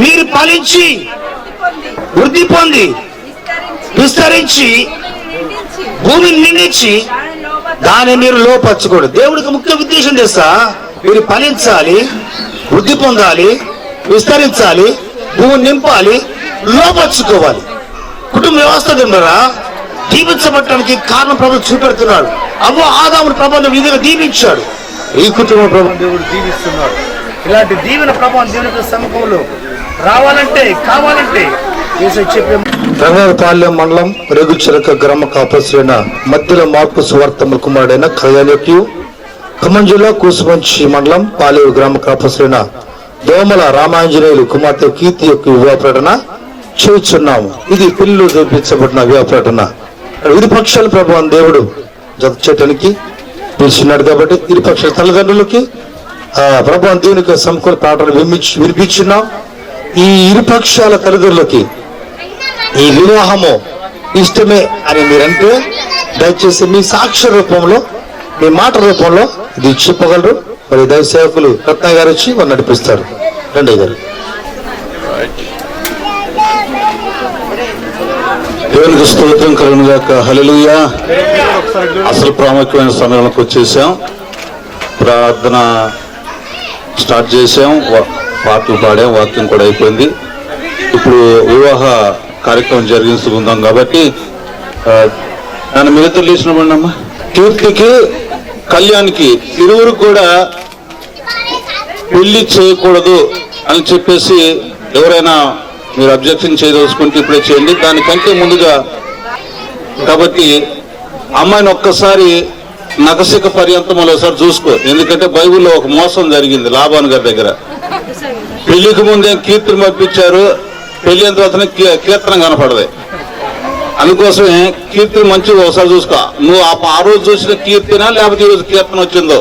మీరు ఫలించి వృద్ధి పొంది విస్తరించి భూమిని నిండించి దాన్ని మీరు లోపరచుకోండి. దేవుడికి ముఖ్య ఉద్దేశం చేస్తా, మీరు ఫలించాలి, వృద్ధి పొందాలి, విస్తరించాలి, భూమిని నింపాలి, లోపరుచుకోవాలి. కుటుంబ వ్యవస్థ తిండరా దీవించబట్టడానికి కారణం ప్రభు చూపెడుతున్నాడు. ఆదాముని ప్రభావం విధిగా దీవించాడు. ఈ కుటుంబ ప్రభు దేవుడు దీవిస్తున్నాడు. ఇలాంటి దీవెన ప్రభావం దేవుని సముఖంలో రావాలంటే కావాలంటే చెప్పే రంగపాలెం మండలం రేగుచిలక గ్రామ కాపరైన మధ్యలో మార్పు సువార్తముల కుమారుడైన కళ్యాణ్యకు ఖమ్మం జిల్లా కూసుమంచి మండలం పాలేరు గ్రామ కాపరైన దోమల రామాంజనేయులు కుమార్తె కీర్తి యొక్క వివాహ ప్రకటన చేస్తున్నాము. ఇది పిల్లలు చూపించబడిన వ్యాపారణ. ఇరుపక్షాల ప్రభావం దేవుడు జత చేయటానికి పిలిచినాడు కాబట్టి ఇరుపక్షాల తల్లిదండ్రులకి ప్రభావం దేవునికి సమకూల పాటలు వినిపించున్నాం. ఈ ఇరుపక్షాల తల్లిదండ్రులకి ఈ వివాహము ఇష్టమే అని మీరంటే దయచేసి మీ సాక్ష్య రూపంలో, మీ మాట రూపంలో ఇది చెప్పగలరు. మరి దైవ సేవకులు రత్న గారు వచ్చి వారు నడిపిస్తారు. రండి గారు. దేవునికి స్తోత్రం కలుగును గాక. హల్లెలూయా. అసలు ప్రాముఖ్యమైన సమయంలోకి వచ్చేసాం. ప్రార్థన స్టార్ట్ చేసాం, పాటలు పాడాం, వాక్యం కూడా అయిపోయింది. ఇప్పుడు వివాహ కార్యక్రమం జరిగించుకుందాం కాబట్టి నన్ను మిగతా లేచినమ్మా. కీర్తికి కళ్యాణ్కి ఇరువురు కూడా పెళ్లి చేయకూడదు అని చెప్పేసి ఎవరైనా మీరు అబ్జెక్షన్ చేయదలుచుకుంటే ఇప్పుడే చేయండి. దానికంటే ముందుగా కాబట్టి అమ్మాయిని ఒక్కసారి నగసిక పర్యంతం ఒకసారి చూసుకో. ఎందుకంటే బైబిల్లో ఒక మోసం జరిగింది లాబాను గారి దగ్గర. పెళ్లికి ముందే కీర్తిని పంపించారు, పెళ్లి అయిన తర్వాత కీర్తన కనపడదు. అందుకోసమే కీర్తిని మంచిగా ఒకసారి చూసుకో. నువ్వు ఆ రోజు చూసిన కీర్తినా లేకపోతే ఈ రోజు కీర్తన వచ్చిందో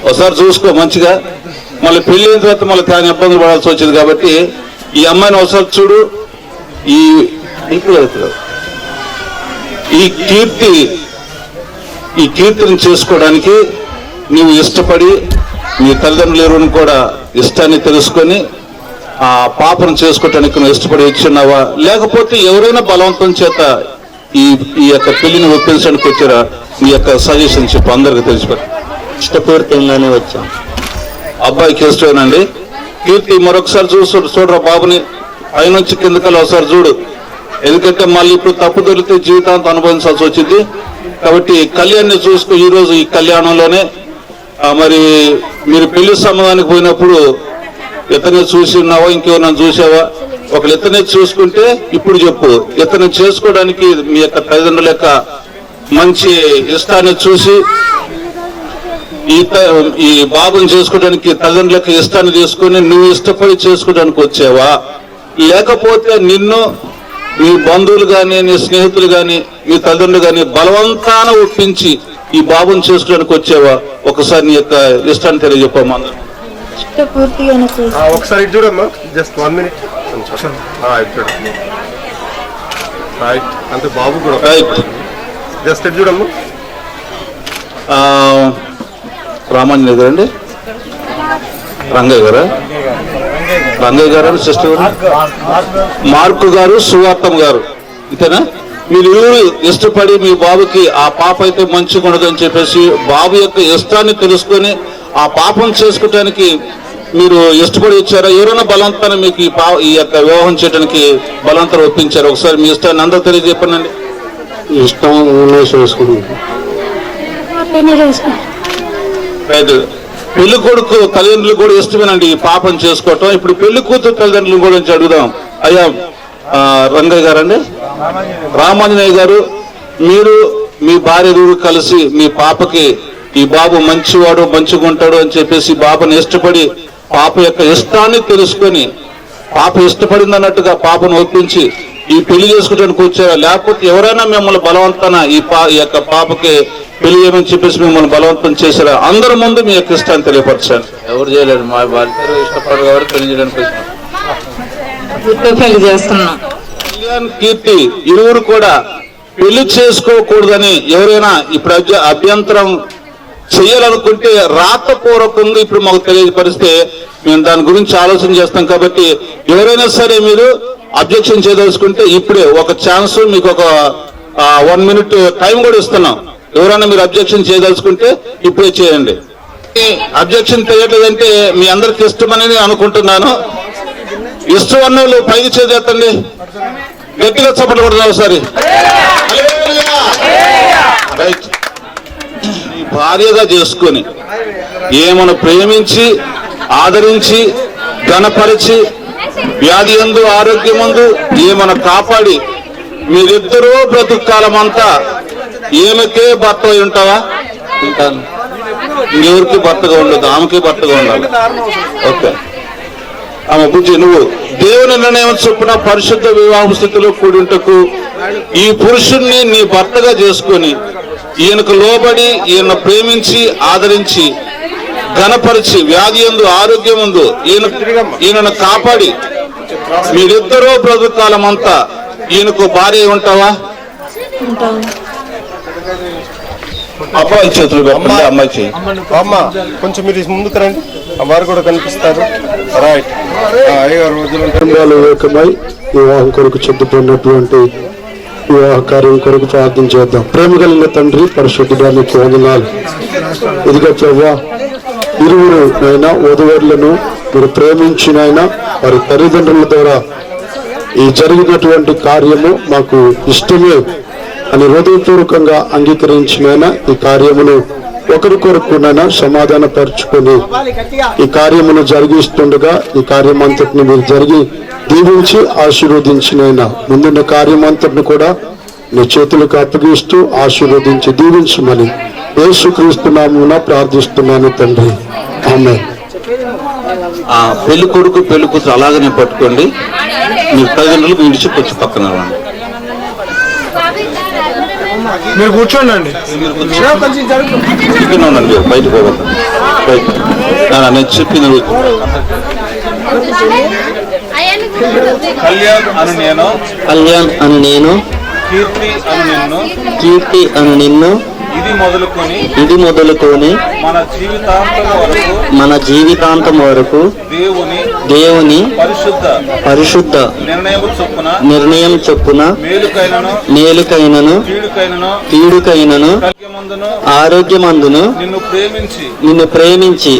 ఒకసారి చూసుకో మంచిగా. మళ్ళీ పెళ్లి అయిన తర్వాత మళ్ళీ చాలా ఇబ్బందులు పడాల్సి వచ్చింది కాబట్టి ఈ అమ్మాయిని ఒకసారి చూడు. ఈ కీర్తిని చేసుకోవడానికి నీవు ఇష్టపడి మీ తల్లిదండ్రులు ఎవరిని కూడా ఇష్టాన్ని తెలుసుకొని ఆ పాపను చేసుకోవటానికి నువ్వు ఇష్టపడి ఇచ్చున్నావా, లేకపోతే ఎవరైనా బలవంతం చేత ఈ యొక్క పెళ్లిని ఒప్పించడానికి వచ్చారా? మీ యొక్క సజెషన్ చెప్పు, అందరికి తెలిసిపోయి. ఇష్టపూర్తిగానే వచ్చాం. అబ్బాయికి ఇష్టమేనండి. కీర్తి మరొకసారి చూడరా బాబుని, పైనుంచి కిందకల్లా ఒకసారి చూడు. ఎందుకంటే మళ్ళీ ఇప్పుడు తప్పు దొరికితే జీవితాంతం అనుభవించాల్సి వచ్చింది. కాబట్టి కళ్యాణ్ని చూసుకో. ఈ రోజు ఈ కళ్యాణంలోనే మరి మీరు పెళ్లి సంబంధానికి పోయినప్పుడు ఇతనే చూసి ఉన్నావా, ఇంకెవరైనా చూసావా? ఒకళ్ళు ఇతనే చూసుకుంటే ఇప్పుడు చెప్పు. ఇతను చేసుకోవడానికి మీ యొక్క తల్లిదండ్రుల యొక్క మంచి ఇష్టాన్ని చూసి ఈ బాబుని చేసుకోవడానికి తల్లిదండ్రులకు ఇష్టాన్ని తీసుకుని నువ్వు ఇష్టపడి చేసుకోవడానికి వచ్చావా, లేకపోతే నిన్ను నీ బంధువులు గాని, నీ స్నేహితులు గాని, మీ తల్లిదండ్రులు గాని బలవంతాన ఒప్పించి ఈ బాబుని చేసుకోవడానికి వచ్చావా? ఒకసారి నీ యొక్క ఇష్టాన్ని తెలియజెప్పమ్మా. ఒకసారి చూడమ్మా, జస్ట్ 1 minute. రైట్, అంటే బాబు కూడా రైట్. జస్ట్ చూడమ్మా. రామాంజనేయ గారు అండి, రంగయ్య గారా? రంగయ్య గారు, సిస్టర్ మార్కు గారు, సువార్తం గారు, ఇంతేనా? మీరు ఇష్టపడి మీ బాబుకి ఆ పాప అయితే మంచిగా ఉండదని చెప్పేసి బాబు యొక్క ఇష్టాన్ని తెలుసుకొని ఆ పాపం చేసుకోవటానికి మీరు ఇష్టపడి వచ్చారా? ఎవరైనా బలవంతాన్ని మీకు ఈ యొక్క వివాహం చేయడానికి బలవంతం ఒప్పించారు? ఒకసారి మీ ఇష్టాన్ని అందరూ తెలియజెప్పండి. ఇష్టం చేసుకుంటాం. పెళ్లి కొడుకు తల్లిదండ్రులు కూడా ఇష్టమేనండి ఈ పాపం చేసుకోవటం. ఇప్పుడు పెళ్లి కూతురు తల్లిదండ్రుల గురించి అడుగుదాం. అయ్యా రంగయ్య గారండి, రామాంజనేయ గారు, మీరు మీ భార్య కలిసి మీ పాపకి ఈ బాబు మంచివాడు, మంచిగా ఉంటాడు అని చెప్పేసి బాబుని ఇష్టపడి పాప యొక్క ఇష్టాన్ని తెలుసుకొని పాప ఇష్టపడింది అన్నట్టుగా పాపను ఒప్పించి ఈ పెళ్లి చేసుకోవడానికి వచ్చారా? లేకపోతే ఎవరైనా మిమ్మల్ని బలవంతాన ఈ యొక్క పాపకి పెళ్లి చేయమని చెప్పేసి మిమ్మల్ని బలవంతం చేశారా? అందరి ముందు మీ యొక్క ఇష్టాన్ని తెలియపరచాను. ఎవరు చేయలేదు, మా బాధ్యత ఇష్టపడరు కాబట్టి పెళ్లి చేయడానికి పెళ్లి చేస్తున్నాం. కళ్యాణ్, కీర్తి ఇరువురు కూడా పెళ్లి చేసుకోకూడదని ఎవరైనా ఇప్పుడు అభ్యంతరం చేయాలనుకుంటే రాతపూర్వకంగా ఇప్పుడు మాకు తెలియపరిస్తే మేము దాని గురించి ఆలోచన చేస్తాం. కాబట్టి ఎవరైనా సరే మీరు అబ్జెక్షన్ చేయదలుచుకుంటే ఇప్పుడే ఒక ఛాన్స్, మీకు ఒక 1 minute టైం కూడా ఇస్తున్నాం. ఎవరైనా మీరు అబ్జెక్షన్ చేయదలుచుకుంటే ఇప్పుడే చేయండి. అబ్జెక్షన్ చేయట్లేదంటే మీ అందరికి ఇష్టమని నేను అనుకుంటున్నాను. ఇష్టం అన్న వాళ్ళు పైకి చేద్దండి, గట్టిగా చప్పట్లు కొడతారు ఒకసారి. రైట్. భార్యగా చేసుకొని ఏమను ప్రేమించి ఆదరించి ఘనపరిచి వ్యాధి యందు ఆరోగ్యమందు ఏమను కాపాడి మీరిద్దరూ బ్రతుకు కాలం అంతా ఈమెకే భర్త అయి ఉంటావా? ఉంటాను. ఇంకెవరికి భర్తగా ఉండదు, ఆమెకే భర్తగా ఉండాలి. ఓకే. ఆమె బుజ్జి, నువ్వు దేవుని నిర్ణయం చొప్పున పరిశుద్ధ వివాహ స్థితిలో కూడింటకు ఈ పురుషుణ్ణి నీ భర్తగా చేసుకొని ఈయనకు లోబడి ఈయన ప్రేమించి ఆదరించి ఘనపరిచి వ్యాధి యందు ఆరోగ్యం ముందు ఈయనను కాపాడి మీరిద్దరూ బ్రతుకాలం అంతా ఈయనకు భార్య ఉంటావా? అబ్బాయి చేతులు పెట్టండి, అమ్మాయి చేయి. అమ్మ కొంచెం మీరు ముందుకు రండి, వారు కూడా కనిపిస్తారు. రైట్. అయ్యగారు కుటుంబాలు ఏకమై వివాహం కొరకు చెందుతున్నటువంటి వివాహ కార్యం కొరకు ప్రార్థన చేద్దాం. ప్రేమ కలిగిన తండ్రి పరిశుద్ధుడా నీకు వందనాలు. ఇదిగో ప్రభువా, ఇరువురు అయినా వధువరులను మీరు ప్రేమించినైనా వారి తల్లిదండ్రుల ద్వారా ఈ జరిగినటువంటి కార్యము మాకు ఇష్టమే అని హృదయపూర్వకంగా అంగీకరించినైనా ఈ కార్యమును ఒకరికొరకునైనా సమాధాన పరుచుకొని ఈ కార్యమును జరిగిస్తుండగా ఈ కార్యమంతటిని మీరు జరిగి దీవించి ఆశీర్వదించినైనా ముందున్న కార్యమంతటిని కూడా నీ చేతులకు అప్పగిస్తూ ఆశీర్వదించి దీవించమని యేసుక్రీస్తు నామమున ప్రార్థిస్తున్నాను తండ్రి. ఆమేన్. ఆ పెళ్లి కొడుకు పెళ్లి కూతురు అలాగనే పట్టుకోండి. మీ తల్లిదండ్రులకు విడిచిపోచ్చు పక్కన రండి. మీరు కూర్చోండి. ఇక్కడ ఉండండి, బయటకు పోవద్దు. బయట నేను చెప్పింది కళ్యాణ్ అను నేను కీర్తి అను నిన్ను ఇది మొదలుకొని మన జీవితాంతం వరకు దేవుని పరిశుద్ధ నిర్ణయం చొప్పున మేలుకైనను కీడుకైనను ఆరోగ్యమందును నిన్ను ప్రేమించి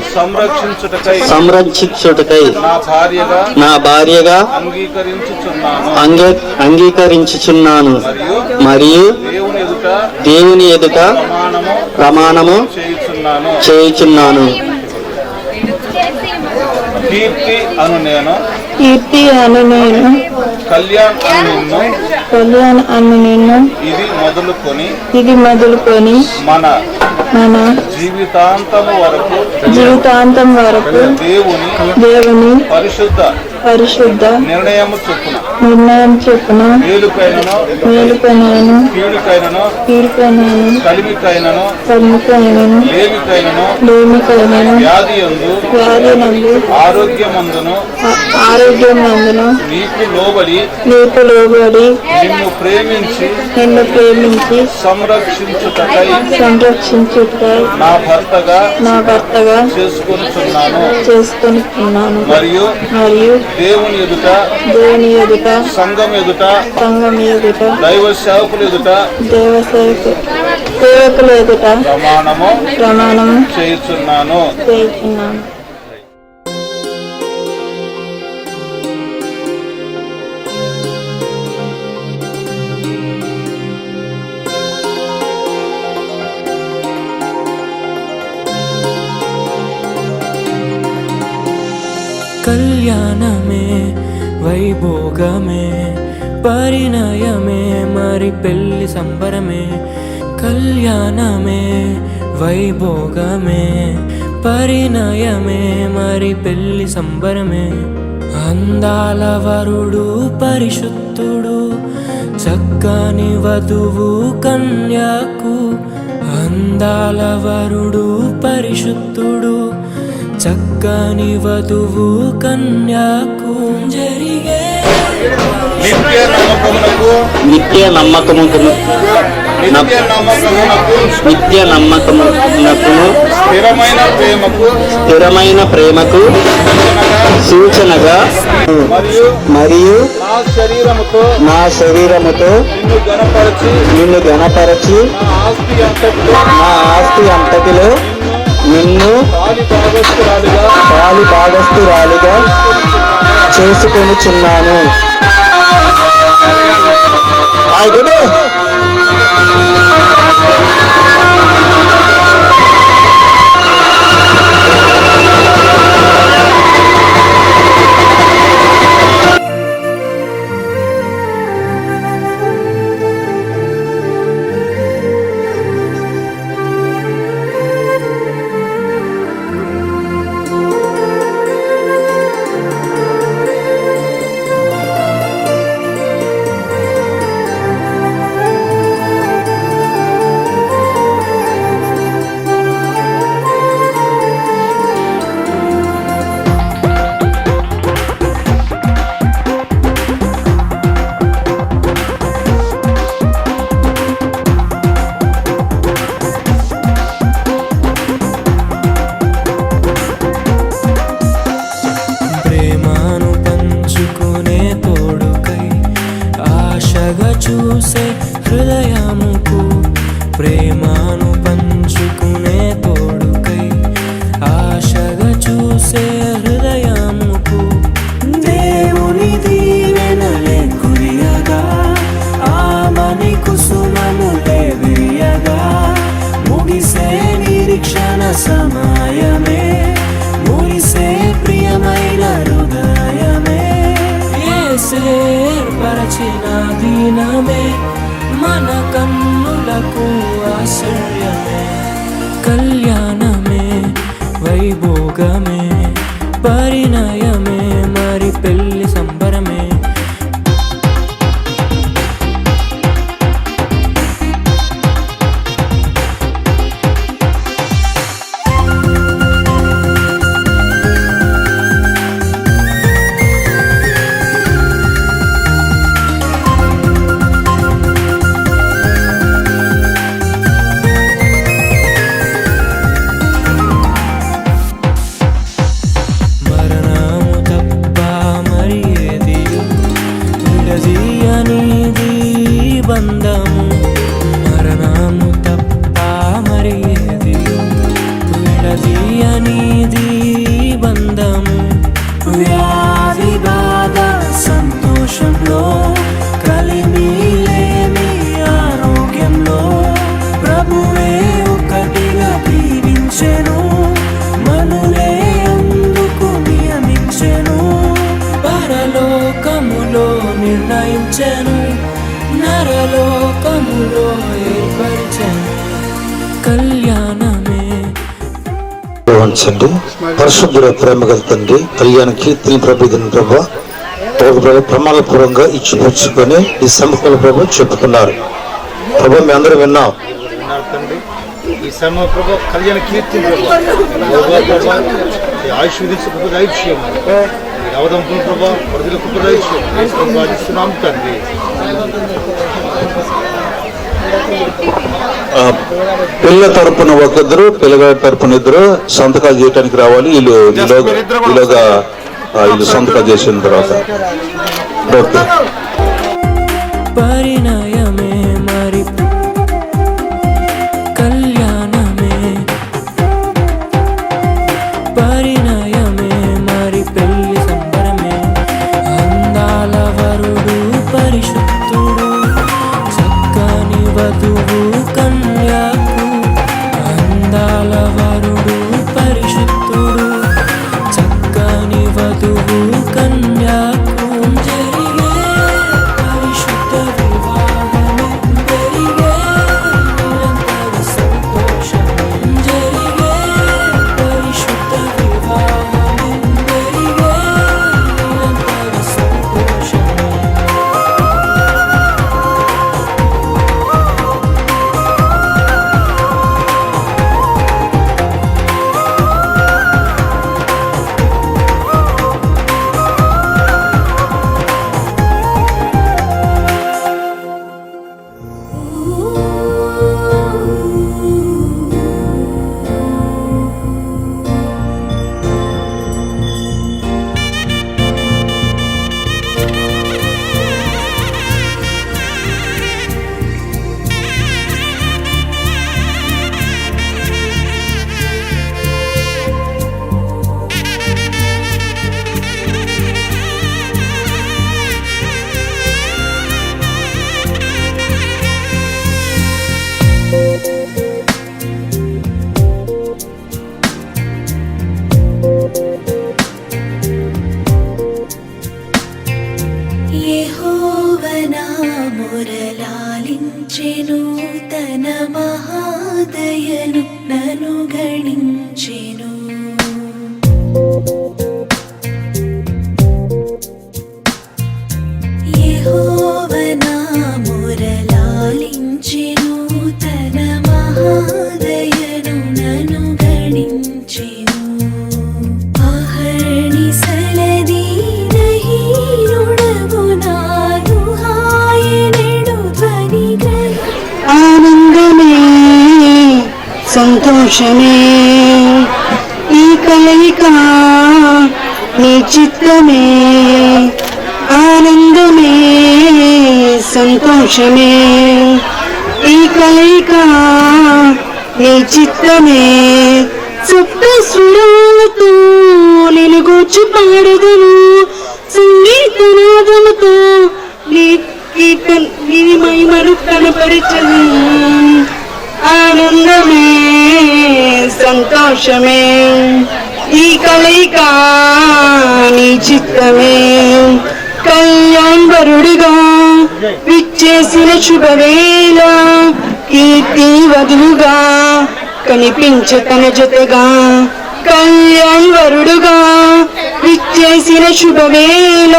సంరక్షించుటకై నా భార్యగా అంగీకరించుచున్నాను మరియు దేవుని ఎదుట ప్రమాణము చేయుచున్నాను. కీర్తి అను నేను కళ్యాణ్ అను నిన్ను ఇది మొదలుకొని మన జీవితాంతం వరకు దేవుని పరిశుద్ధ నిర్ణయం చొప్పున మేలుకైనను కీడుకైనను కలిమికైనను లేమికైనను వ్యాధి నందు ఆరోగ్యమందును నీకు లోబడి నిన్ను ప్రేమించి సంరక్షించుటకై నా భర్తగా చేసుకొనుచున్నాను మరియు దేవుని ఎదుట సంఘం ఎదుట దైవ సేవకుల ఎదుట ప్రమాణము చేయుచున్నాను. కళ్యాణమే వైభోగమే పరిణయమే మరి పెళ్లి సంబరమే. కళ్యాణమే వైభోగమే పరిణయమే మరి పెళ్లి సంబరమే. అందాల వరుడు పరిశుద్ధుడు చక్కని వధువు కన్యకు. అందాల వరుడు పరిశుద్ధుడు చక్కని వధువు కన్యకు జరిగే నిత్య నమ్మకమునకు స్థిరమైన ప్రేమకు సూచనగా మరియు నా శరీరముతో నిన్ను గణపరచి నా ఆస్తి అంతటిలో నిన్ను పాలి భాగస్థురాలిగా చేసుకొనుచున్నాను. మురిసే నిరీక్షణ సమయమే, మురిసే ప్రియమైన హృదయమే, యేసే ఏర్పరచిన దినమే, మన కన్నులకు ఆశ్చర్యమే. కళ్యాణమే వైభోగమే పరిణయమే మరి పెళ్లి సంబరమే. బంధము మరణము తప్ప మరి ఏది విడదీయనిది బంధము. వ్యాధి బాధ సంతోషంలో కలిమిలేని ఆరోగ్యంలో ప్రభువే ఒకటిగా దీవించెను, మనులే అందుకు నియమించెను, పరలోకములో నిర్ణయించెను, నరలోకములో ఏర్పరిచెను. కళ్యాణమే ఉంచండి. పరిశుద్ధుల ప్రేమ గల తండ్రి, కళ్యాణ కీర్తిని ప్రభుత్వం ప్రభా ఒక ప్రమాణపూర్వంగా ఇచ్చి పుచ్చుకొని ఈ సముఖంలో ప్రభు చెప్పుకున్నారు. ప్రభు మీ అందరూ విన్నాం. ఈ సమయ ప్రభా కళ్యాణ కీర్తి ఆయుష్ విధించకపోతే ఐక్ష్యం అవదంపుల ప్రభా వరదలకు ప్రదర్శిస్తున్నాం తండ్రి. పిల్ల తరపున ఒకద్దరు, పిల్లగాడి తరపున ఇద్దరు సంతకాలు చేయడానికి రావాలి. వీళ్ళుగా వీళ్ళు సంతకాలు చేసిన తర్వాత ఓకే. పరిణయమే మరి కళ్యాణమే, పరిణయమే మరి పెళ్లి సంబరమే. అందాల వరుడు పరిశుద్ధుడు, చక్కని వధువు కన్యాకు. అందాల వరుడు పరిశుద్ధుడు, చక్కని వధువు కన్యాకు. జరిగే పరిశుద్ధ వివాహమే, జరిగే నిరంతర సంతోషమే. జరిగే పరిశుద్ధ వివాహమే, జరిగే నిరంతర సంతోషమే. యెహోవనా మొరలాలించెను, తన మహాదయను నన్ను గణించెను. యెహోవనా మొరలాలించెను, తన మహాదయను నన్ను గణించెను. ఆనందమే సంతోషమే ఈ కలయిక నీ చిత్తమే. ఆనందమే సంతోషమే ఈ కలయిక నీ చిత్తమే. సప్త స్వరాలతో నేను గూర్చి పాడదను, సంగీతనాదముతో నీ మహిమను కనపరచను. ఆనందమే సంతోషమే ఈ కలయిక నీ చిత్తమే కళ్యాణ్ వరుడుగా విచ్చేసిన శుభవేళ కీర్తి వధువుగా కనిపించే తన జతగా కళ్యాణ్ వరుడుగా విచ్చేసిన శుభవేళ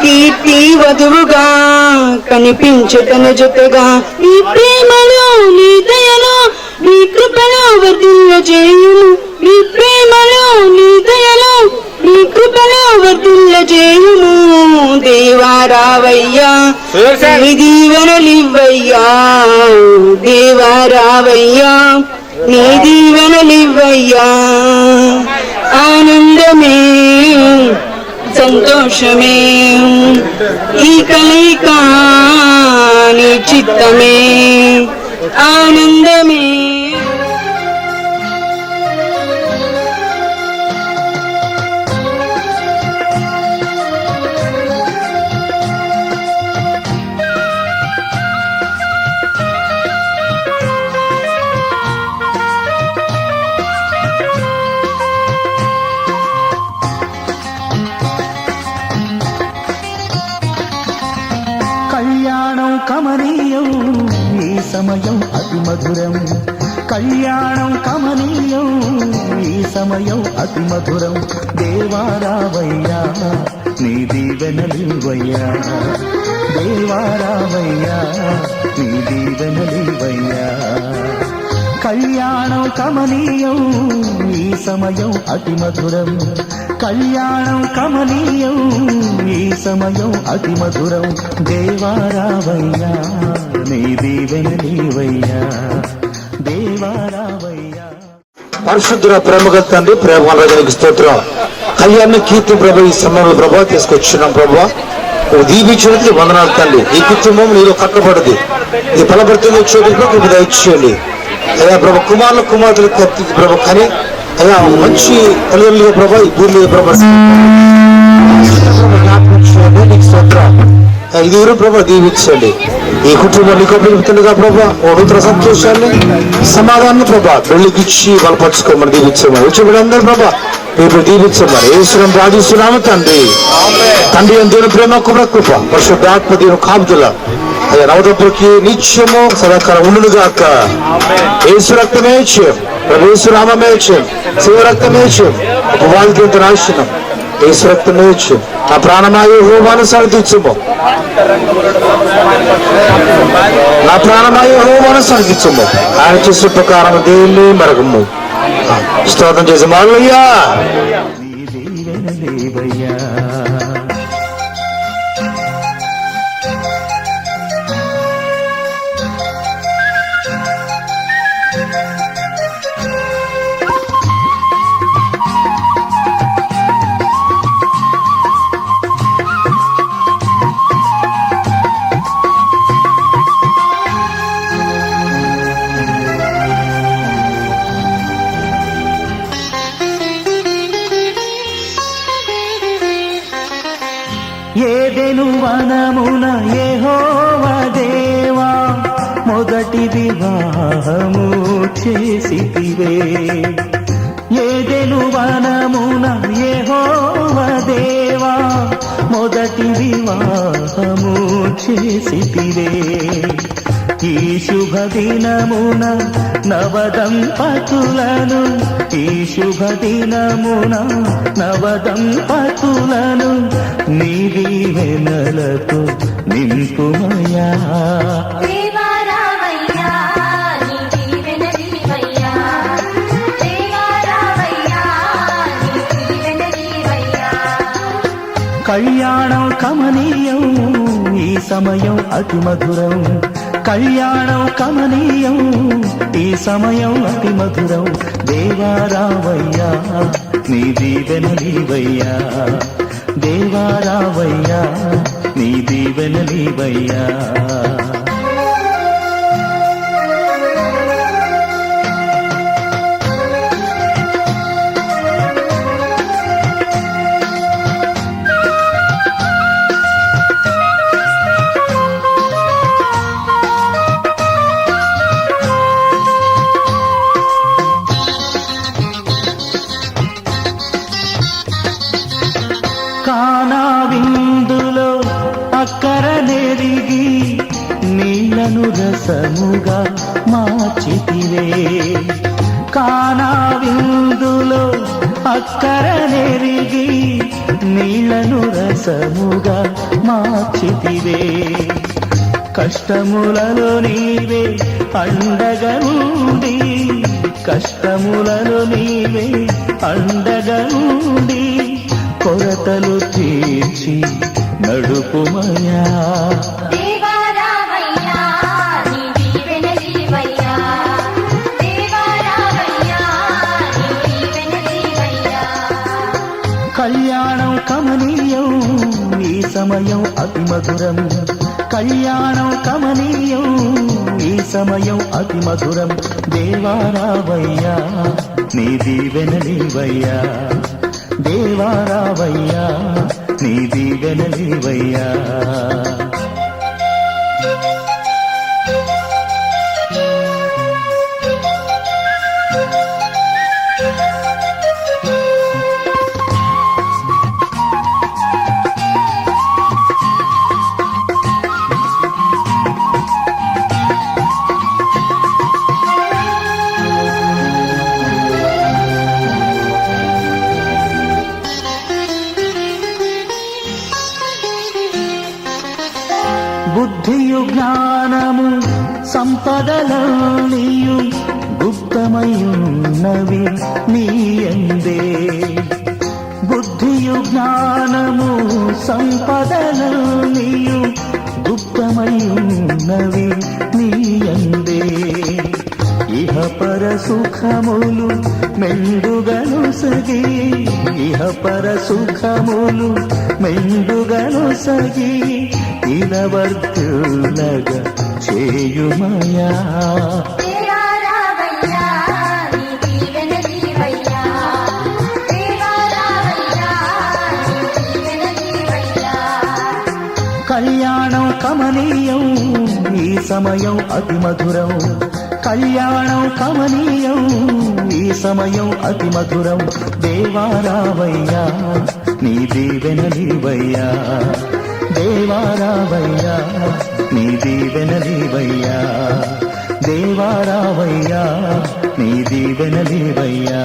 కీర్తి వధువుగా కనిపించే తన జతగా నీ ప్రేమలో నీ దయలో నీ కృపలో వర్ధిల్ల చేయుము నీ ప్రేమలో నీ దయలో నీ కృపలో వర్ధిల్ల చేయుము దేవా రావయ్యా నీ దీవెనలివ్వయ్యా దేవా రావయ్యా నీ దీవెనలివ్వయ్యా ఆనందమే సంతోషమే ఈ కలయిక నీ చిత్తమే ఆనందమే కళ్యాణం కమనీయం ఈ సమయం అతి మధురం కళ్యాణం కమనీయం ఈ సమయం అతి మధురం దేవారావయ్యా నీ దీవెనలివయ్యా దేవారావయ్యా నీ దీవెనలివయ్యా కళ్యాణం కమనీయం ఈ సమయం అతి మధురం కళ్యాణం కమనీయం ఈ సమయం అతి మధురం దేవారావయ్యా నీ దీవెనలివయ్యా దేవారావయ్యా పరిశుద్ధుల ప్రేమగల తండ్రి ప్రేమకు స్తోత్రం కళ్యాణ కీర్తి ప్రభు ఈ సమయంలో ప్రభావ తీసుకొచ్చున్నాం ప్రభావ దీపించినట్లు వందనాలు తండ్రి ఈ కుటుంబం నీలో కట్టబడదు ఇది ఫలభరితంగా చోటు దయచేయండి అయ్యా ప్రభు కుమారుల కుమార్తెలు ప్రభు కానీ అయ్యా మంచి తల్లిదండ్రులుగా ప్రభా ఈ పూర్వీయ ప్రభా ఇదివరు ప్రభా దీవించండి ఈ కుటుంబం నీకు అభివృద్ధిగా ప్రభా నూతన సంతోషాన్ని సమాధానం ప్రభా పెళ్లికిచ్చి బలపరుచుకోమని దీవించమని వచ్చేవాళ్ళందరూ ప్రభా మీరు దీవించమని ఏసురం ప్రార్థిస్తున్నాము తండ్రి తండ్రి దేవుని ప్రేమ కృప పరిశుద్ధాత్మ దేవుని కాపుదల అయ్యా నవదంపులకి నిత్యము సదాకాలం ఉండునుగాక యేసు రక్తమే చేయం ప్రభు యేసు నామమే చేయం శివ రక్తమే చేయం ఉపవాదికి రాసినాం యేసు రక్తమే చేయం నా ప్రాణమాయు హోమాను సాధించము నా ప్రాణమాయు హోమాను సాధించము ఆయన చేసే ప్రకారం దేవుని మరగము స్తోత్రం చేసి మాలయ్యా ఏదెను వనమున యెహోవా దేవా మొదటి వివాహము చేసితివే ఏదెను వనమున యెహోవా దేవా మొదటి వివాహము చేసితివే ఈ శుభ దినమున నవదంపతులను ఈ శుభ దినమున నవదంపతులను నీ దీవెనలతో నింపుమయా కళ్యాణం కమనీయం ఈ సమయం అతి మధురం కళ్యాణం కమనీయం ఈ సమయం అతి మధురం దేవారావయ్యా నీ దీవెనలివయ్యా దేవారావయ్యా నీ దీవెనలివయ్యా నీళ్లను రసముగా మార్చితివే కానా విందులో అక్కర నెరిగి నీళ్లను రసముగా మార్చితివే కష్టములలో నీవే అండగా ఉండి కష్టములలో నీవే అండగా ఉండి కొరతలు తీర్చి నడుపుమయా కళ్యాణం కమనీయం ఈ సమయం అతి మధురం కళ్యాణం కమనీయం ఈ సమయం అతి మధురం దేవారావయ్యా నీ దీవెనలివయ్యా దేవారావయ్యా నీ దీవెనలివయ్యా బుద్ధియు జ్ఞానము సంపదలనియు గుప్తమయున్నవి నీయందే బుద్ధియు జ్ఞానము సంపదలనియు గుప్తమయున్నవి నీయందే ఇహ పర సుఖములు మెండుగను సగి ఇహ పర సుఖములు మెండుగను సగి ఇలవర్తులగా చేయుమయా కళ్యాణం కమనీయం ఈ సమయం అతి మధురం కళ్యాణం కమనీయం ఈ సమయం అతి మధురం దేవారావయ్యా నీ దీవెనలివయ్యా దేవారావయ్యా నీ దీవెనలివయ్యా దేవారావయ్యా నీ దీవెనలివయ్యా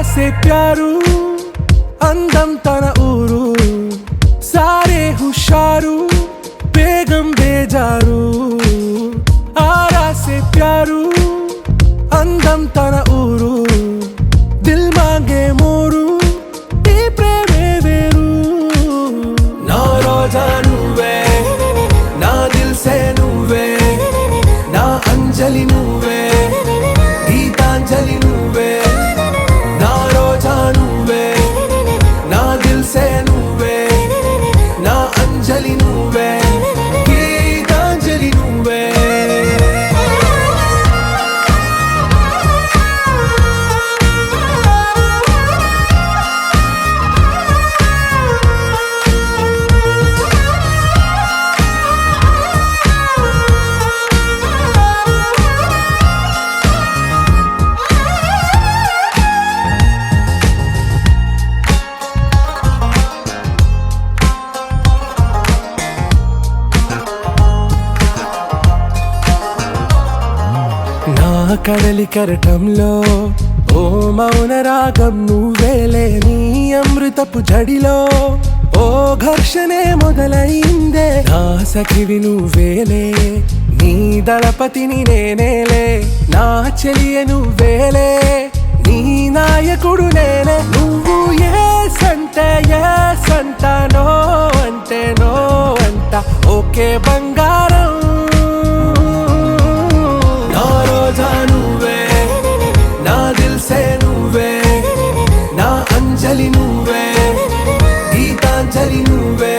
से प्यारू అందం తన ఊరు సారే హుషారు బేగం బేజారు ఆరా సే ప్యారు అందం తన ఊరు దిల్ మాంగే మోరు ఈ ప్రేమే వేరు నా రోజా నువ్వే నా దిల్ సే నువ్వే నా అంజలి నువ్వే గీతాంజలి నువ్వే అంజలి నువ్వే గీతాంజలి నువ్వే కడలి కరటంలో ఓ మౌన రాగం నువ్వేలే నీ అమృతపు జడిలో ఓ ఘర్షణే మొదలైందే నా సఖివి నువ్వేలే నీ దళపతిని నేనేలే నా చెలియ నువ్వేలే నీ నాయకుడు నేనే నువ్వు ఏ సంట నో అంటే నో అంట ఓకే బంగారం నువ్వే నా దిల్ సే నువ్వే నా అంజలి నువ్వే గీతాంజలి నువ్వే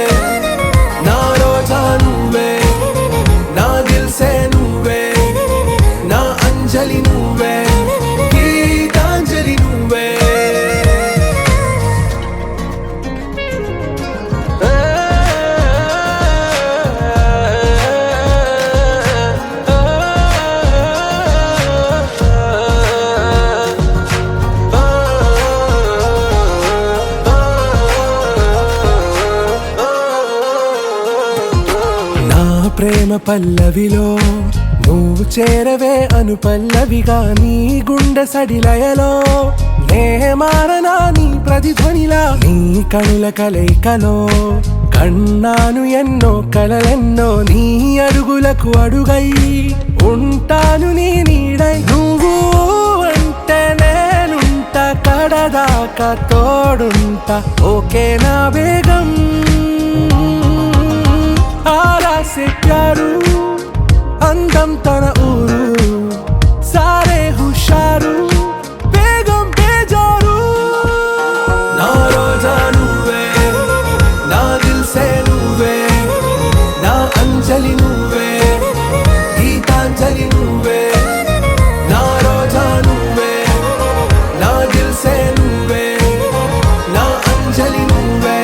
పల్లవిలో నువ్వు చేరవే అను పల్లవిగా నీ గుండె సడిలయలో నే మారనా నీ ప్రతిధ్వనిలా నీ కనుల కలయికలో కన్నాను ఎన్నో కలలెన్నో నీ అడుగులకు అడుగై ఉంటాను నీ నీడై నువ్వు అంటే నేనుంట కడదాకా తోడుంటా ఓకే నా బేగం आरा से प्यारू అందం తన ఊరు సారే హుషారు బేగం బేజారు నా రోజా నువ్వే నా దిల్ సే నువ్వే నా అంజలి నువ్వే గీతాంజలి నువ్వే నా రోజా నువ్వే నా దిల్ సే నువ్వే నా అంజలి నువ్వే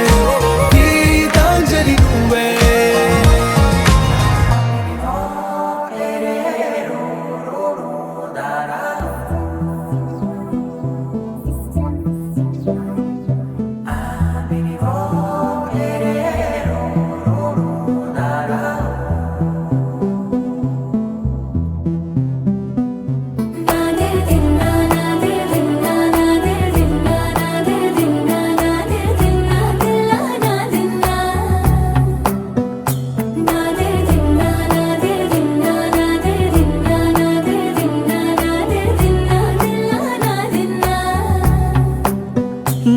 గీతాంజలి నువ్వే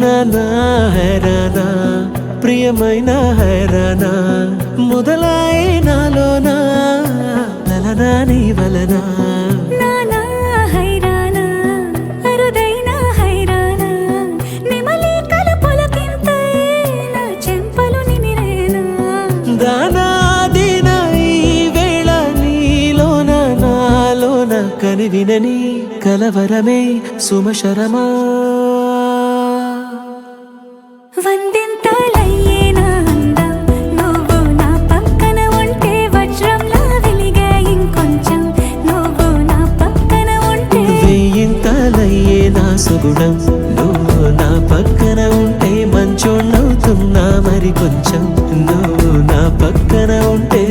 నానా హైరానా ప్రియమైన హైరానా మొదలాయి నాలోనా లలనా నీ వలనా నానా హైరానా అరుదైన హైరానా నెమలి కలుపులకింతై నా చెంపలు నిమిరేనా దానా దీనా ఈ వేళ నీలోన నాలోన కనివినని కలవరమే సుమశరమా వందింతలయ్యేనా అందం నువ్వు నా పక్కన ఉంటే వజ్రంలా వెలిగే ఇంకొంచెం నువ్వు నా పక్కన ఉంటే వెయ్యింతలయ్యే నా సుగుణం నువ్వు నా పక్కన ఉంటే మంచోణ్ణవుతున్నా మరి కొంచెం నువ్వు నా పక్కన ఉంటే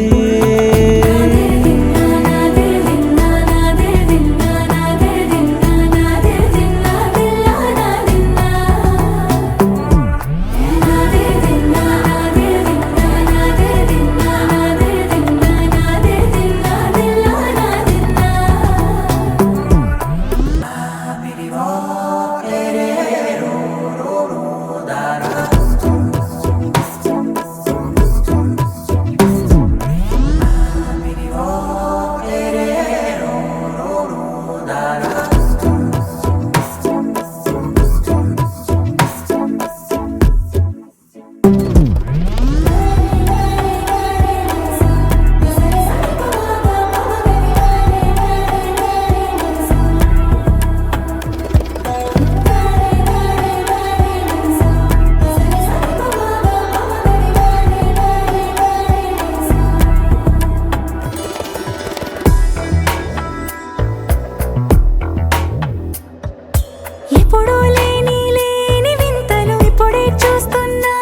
ఎప్పుడూ లేని లేని వింతలు ఇప్పుడే చూస్తున్నా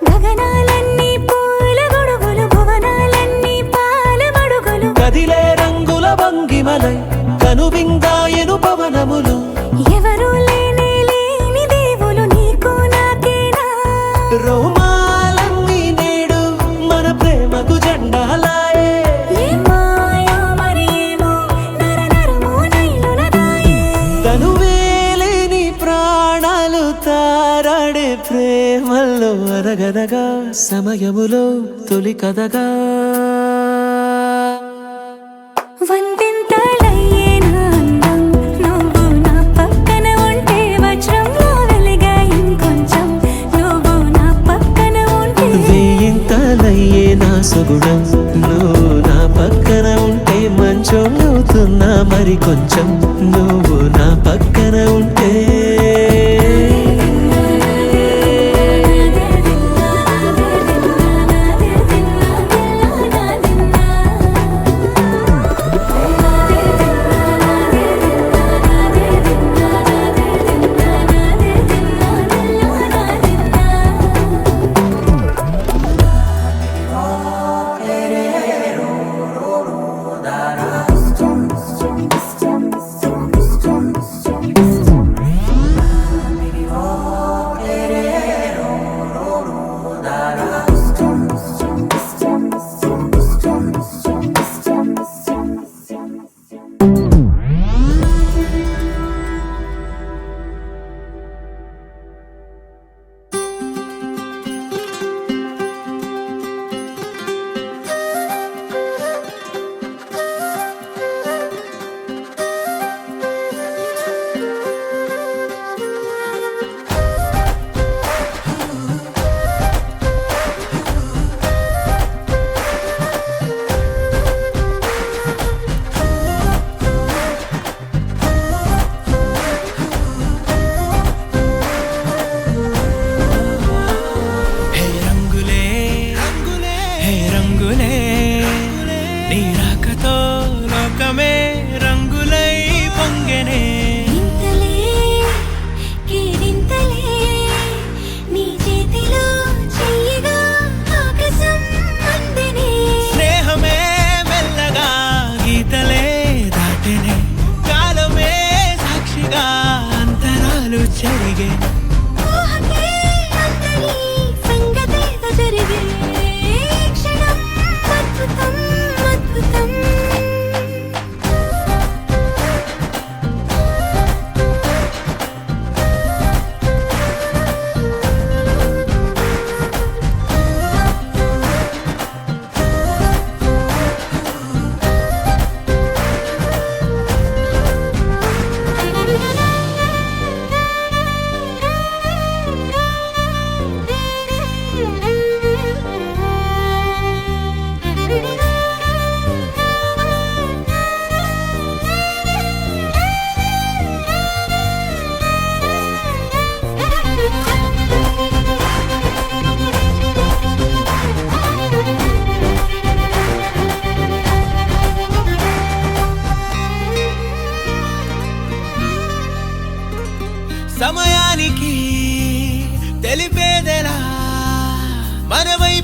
గగనాలన్నీ పూల గొడుగులు భువనాలన్నీ పాల మడుగులు కదిలే రంగుల భంగిమలై కనువిందాయను పవనములు ఎవరూ లేని లేని దేవులు నీకు నాకేనా రోమాలన్నీ నేడు మన ప్రేమకు జెండాలాయే ఏ మాయో మరి ఏమో నరనరమో నైలునదాయే తనువేలేని ప్రాణాలు తారాడే ప్రేమల్లో అరగదగా సమయములో తొలి కదగా వందింతలయ్యేనా అందం నువ్వు నా పక్కన ఉంటే వజ్రంలా వెలిగే ఇంకొంచెం నువ్వు నా పక్కన ఉంటే వెయ్యింతలయ్యే నా సుగుణం నువ్వు నా పక్కన ఉంటే మంచోణ్ణవుతున్నా మరి కొంచెం నువ్వు నా పక్కన ఉంటే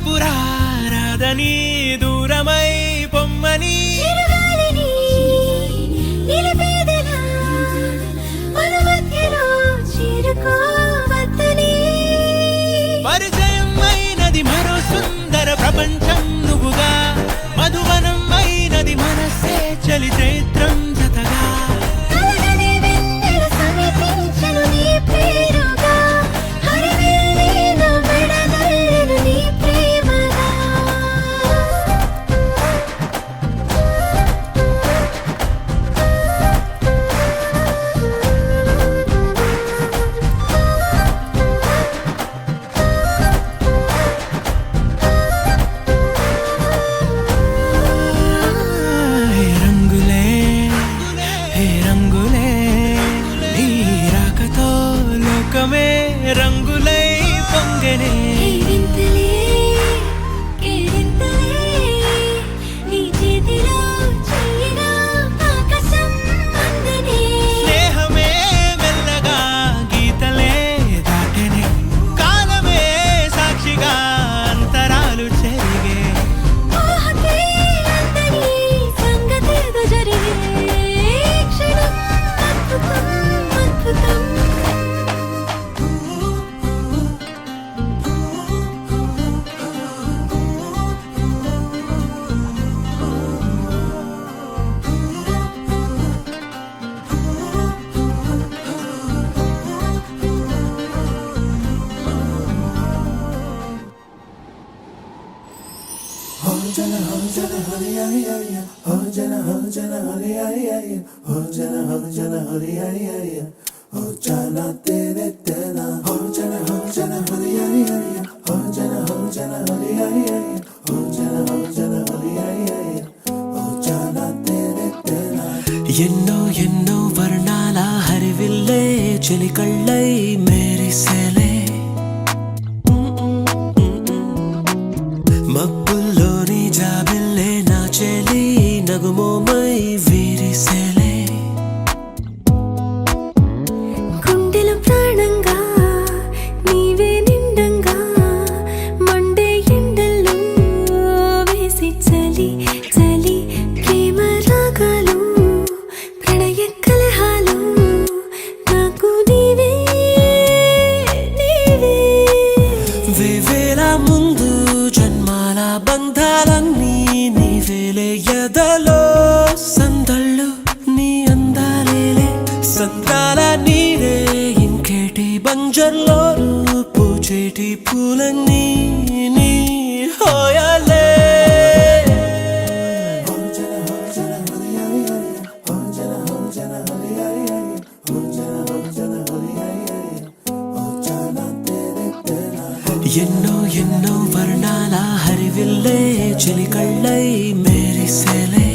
వైపు రాదని దూరమై పొమ్మని చిరుగాలిని నిలిపేదెలా మన మధ్యలో చేరుకోవద్దని పరిచయం అయినది మరో సుందర ప్రపంచం నువ్వుగా మధువనం అయినది మనసే చలి చైత్రం జతగా కలగని వెన్నెల సమీపించను నీ పేరుగా హరివెల్లి నా మెడదల్లెను నీ ప్రేమగా హే రంగులే నీ రాకతో లోకమే రంగులై పొంగనే కేరింతలే కేరింతలే నీ చేతిలో చెయ్యిగా ఆకాశం అందనే స్నేహమే మెల్లగా గీతలే దాటెనే కాలమే సాక్షిగా అంతరాలు చెరిగే ఊహకే అందని సంగతేదో జరిగే క్షణం అద్భుతం అద్భుతం ఎన్నో ఎన్నో వర్ణాల హరివిల్లే చెలికళ్ళై మేరిసేలే మబ్బుల్లోని జాబిల్లే నా చెలి నగుమోమై వీరిసేలే గుండెలో ప్రాణంగా నీవే నిండంగా మండే ఎండల్లో వేసి చలి చలి ప్రేమ రాగాలు ప్రణయ కలహాలు నాకు నీవే నీవే వేవేల ముందు జన్మాల బంధాలన్నీ నీవేలే ఎదలో సందళ్ళు నీ అందాలేలే సంద్రాల నీరే ఇంకేటి బంజర్లో పూచేటి పూలన్నీ నీ హోయాలే ఎన్నో ఎన్నో వర్ణాల హరివిల్లే చెలికళ్ళై మేరిసేలే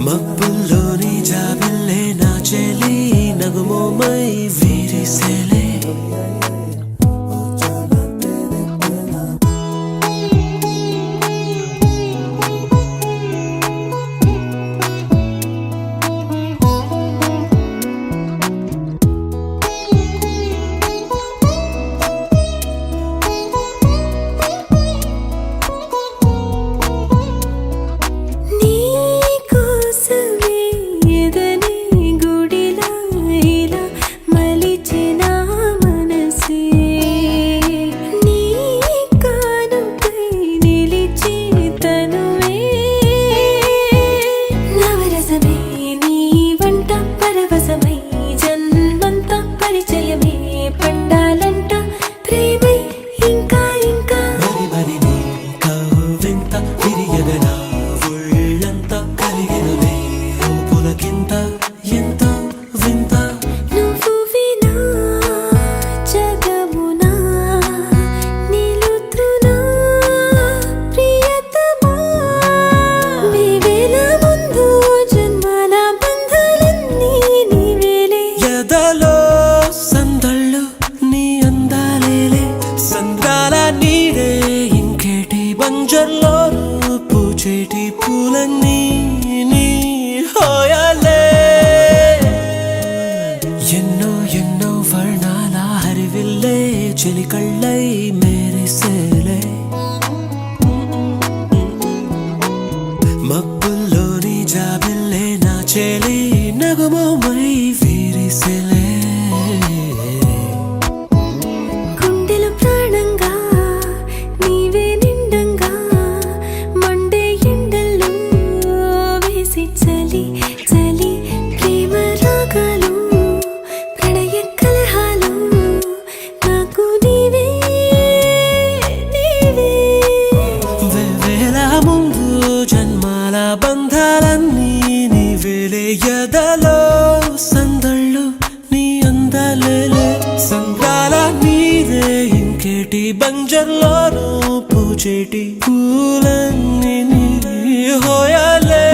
మబ్బుల్లోని జాబిల్లే నా చెలి నగుమోమై వీరిసేలే నీ కోసమే ఎదనే గుడిలా ఇలా మలిచిన మనసే నీ కానుకై నిలిచి తనువే నవరసమే నీ వంట పరవశమై జన్మంతా పరిచయమే పండాలంట ప్రేమై ఇంకా ఇంకా మరి మరి నీ కవ్వింత విరియగన ఒళ్ళంతా కలిగినవే పులకింత ఎంత వింత నువ్వు వినా జగమునా నిలుతునా ప్రియతమా నీవేల ముందు జన్మల బంధాలన్నీ నీవేలే ఎదలో సందళ్ళు నీ అందాలేలే సంద్రాల నీరే ఇంకేటి బంజర్లో పూచేటి పూలన్నీ నీ హోయాలే ఎన్నో ఎన్నో వర్ణాల హరివిల్లే చెలిక కళ్ళై మెరిసేలే మబ్బుల్లోని జాబిల్లే నా చెలి నగుమోమై విరిసెలే గుండెలు ప్రాణంగా నీవే నిండంగా మండే ఎండల్లో వేసి చలి చలి ప్రేమ రాగాలు ప్రణయ కలహాలు నాకు నీవే నీవే వేవేల ముందు జన్మాల బంధాలన్నీ నీవేలే ఎదలో సందళ్ళు నీ అందలేలే సంద్రాల నీదే ఇంకేటి బంజర్లోనూ పూచేటి పూలన్నీ నీ హోయాలే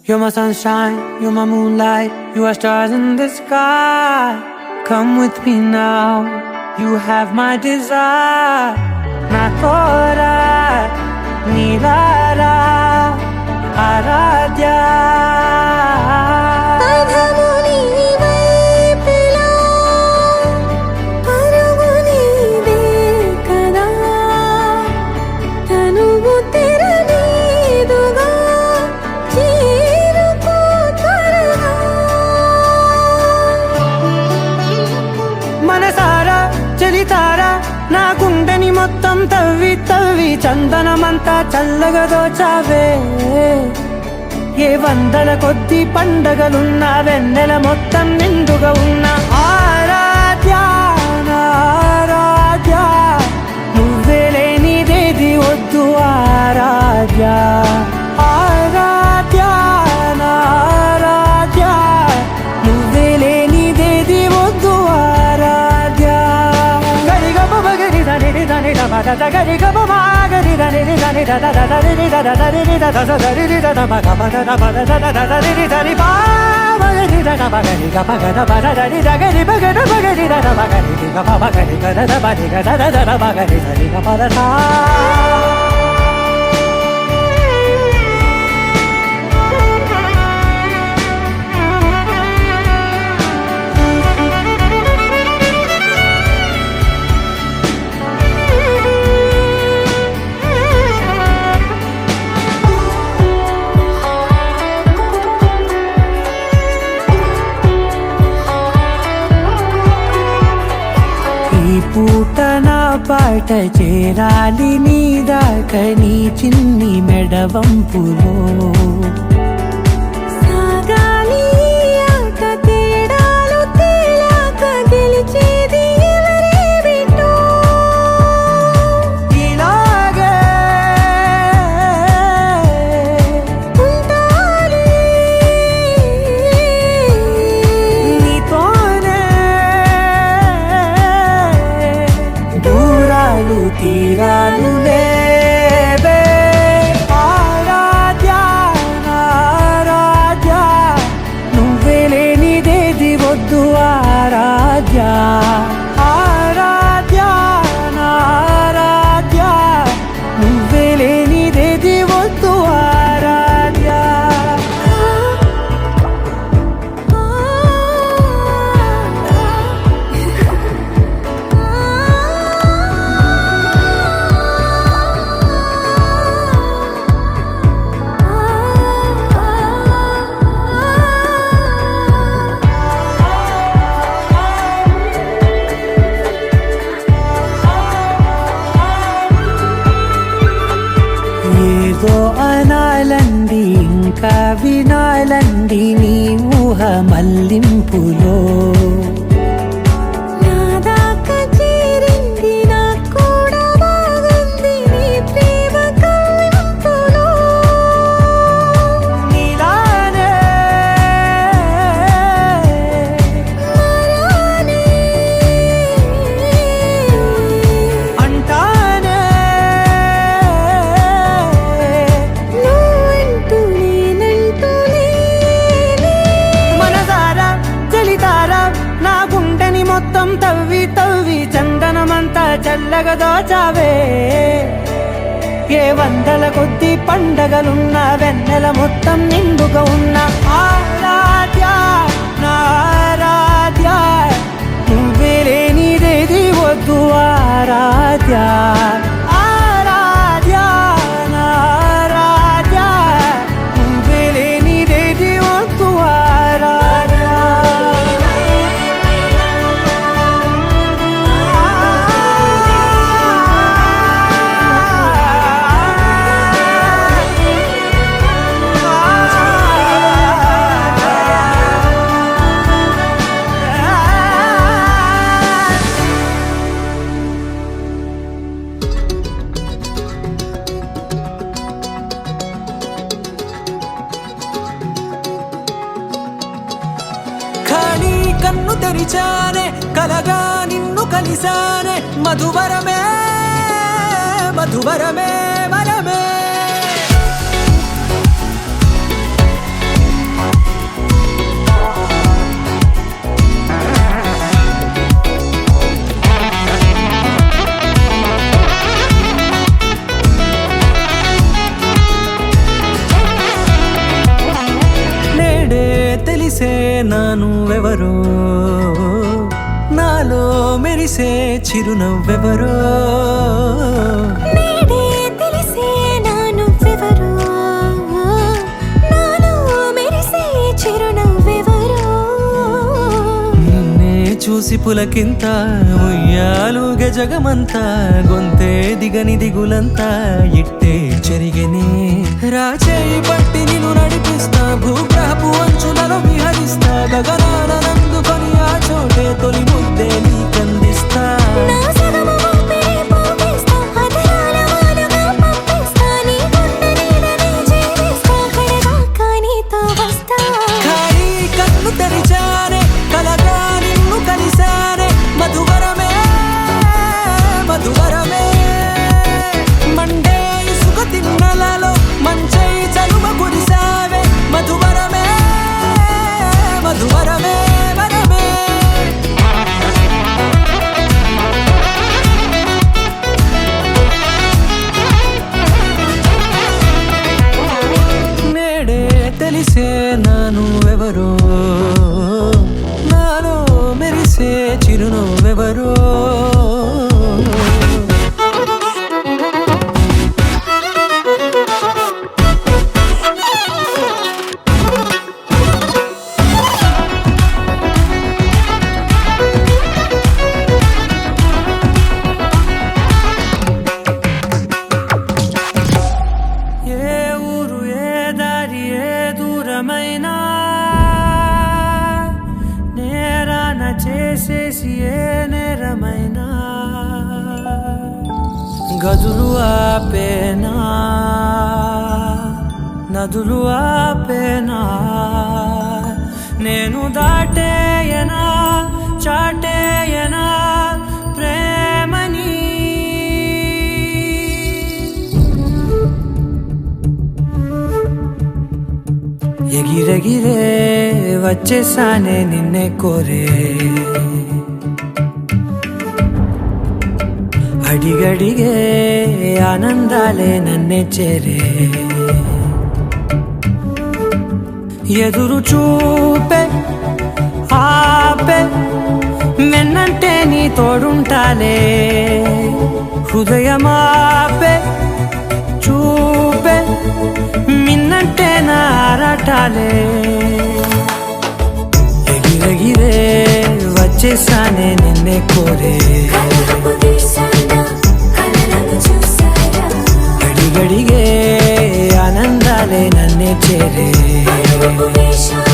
You're my sunshine, you're my moonlight, you are stars in the sky. Come with me now, you have my desire. Na tora, nilara, aradhya. పదము నీవైపులా పరుగు నీదే కదా తనువు తెరనీదుగా చేరుకో త్వరగా మనసారా చలితారా నా గుండెని మొత్తం తవ్వి తవ్వి చందనమంతా చల్లగా దోచావే ఏ వందల కొద్ది పండగలున్నా వెన్నెల మొత్తం నిండుగా ఉన్న ఆరాధ్య నా ఆరాధ్య నువ్వే లేనిదేది వద్దు ఆరాధ్య ఆరాధ్య నా ఆరాధ్య నువ్వే లేనిదేది వద్దు ఆరాధ్య గరిగమ బగరి దని దని దమ దద గరిగమ మాగరి దని దని దద దద దని దద దని దద దరి దద మగ మగ దమ దద దద దని దని బా మగరి దద మగరి గ మగ దమ దరి దగరి మగ మగరి దద మగరి గ మగరి గ దద మగరి గ దద దద మగరి దరి గ పద సా ఈ పూట నా పాట చేరాలి నీ దాకా నీ చిన్ని మెడవంపులో సాగాలి ఆట తేడాలు తేలాక గెలిచేది ఎవరే బిడ్డో ఇలాగే ఉంటాలి నీతోనే దూరాలు తీరాలు లేవే ఆరాధ్య నా ఆరాధ్య నువ్వే లేనిదేది వద్దు ఆరాధ్య ఆరాధ్య నా ఆరాధ్య నువ్వే లేనిదేది వద్దు ఆరాధ్య ఏదో అనాలండి ఇంకా వినాలండి నీ ఊహ మల్లింపులో నా దాకా చేరింది నాకు కూడా బాగుంది నీ ప్రేమ కవింపులో నీలానే మరానే అంటానే నువ్వంటూ నేనంటూ లేనే మన మొత్తం తవ్వి తవ్వి చందనమంతా చల్లగా దోచావే ఏ వందల కొద్ది పండగలున్న వెన్నెల మొత్తం నిండుగా ఉన్న ఆరాధ్య నా ఆరాధ్య నువ్వే లేనిదేది వద్దు ఆరాధ్య ఆరాధ్య నా ఆరాధ్య నువ్వే లేనిదేది వద్దు ఆరాధ్య ఖాళీ కన్ను తెరిచానే కలగా నిన్ను కలిసానే మధువరమే మధువరమే వరమే నేడే తెలిసే నానువెవరో నాలో మెరిసే చిరునవ్వెవరో నేడే తెలిసే నానువ్వెవరో నాలో మెరిసే చిరునవ్వెవరో నిన్నే చూసి పులకింత ఉయ్యాలుగ జగమంతా గొంతే దిగని దిగులంతా ఇట్టే చెరిగనే రాచేయి పట్టి నిన్ను నడిపిస్తా భూగ్రహపు అంచులలో విహరిస్తా గగనాన నందుకొని ఆ చోటే తొలి ముద్దే నీకందిస్తా నా సగము ఊపిరి పోగేస్తా అదరాల వానగా పంపిస్తా నీ గుండె నీడనే జీవిస్తా కడదాకా నీతో వస్తా ఖాళీ కన్ను తెరిచానే కలగా నిన్ను కలిసానే మధువరమే మధువరమే మండే ఇసుక తిన్నలలో మంచై చలువ కురిసావే మధువరమే మధువరమే వరమే నేడే తెలిసే నానువెవరో నాలో మెరిసే చిరునవ్వెవరో ఏ ఊరు ఏ దారి ఏ దూరమైనా నేరాన చేసేసి ఏ నేరమైనా గదులు ఆపేనా నదులు ఆపేనా నేను దాటేయనా చాటేయనా ప్రేమని ఎగిరెగిరే వచ్చేసానే నిన్నే కోరే అడిగడిగే ఆనందాలే నన్నే చేరే ఎదురు చూపే ఆపే వెన్నంటే నీ తోడుంటాలే హృదయమాపే చూపే మిన్నంటే నా ఆరాటాలే ఎగిరెగిరే వచ్చేసానే నిన్నే కోరే కలపు తీశానా కలలను చూసారా అడిగడిగే ఆనందాలే నన్నే చేరే అడుగు వేశానా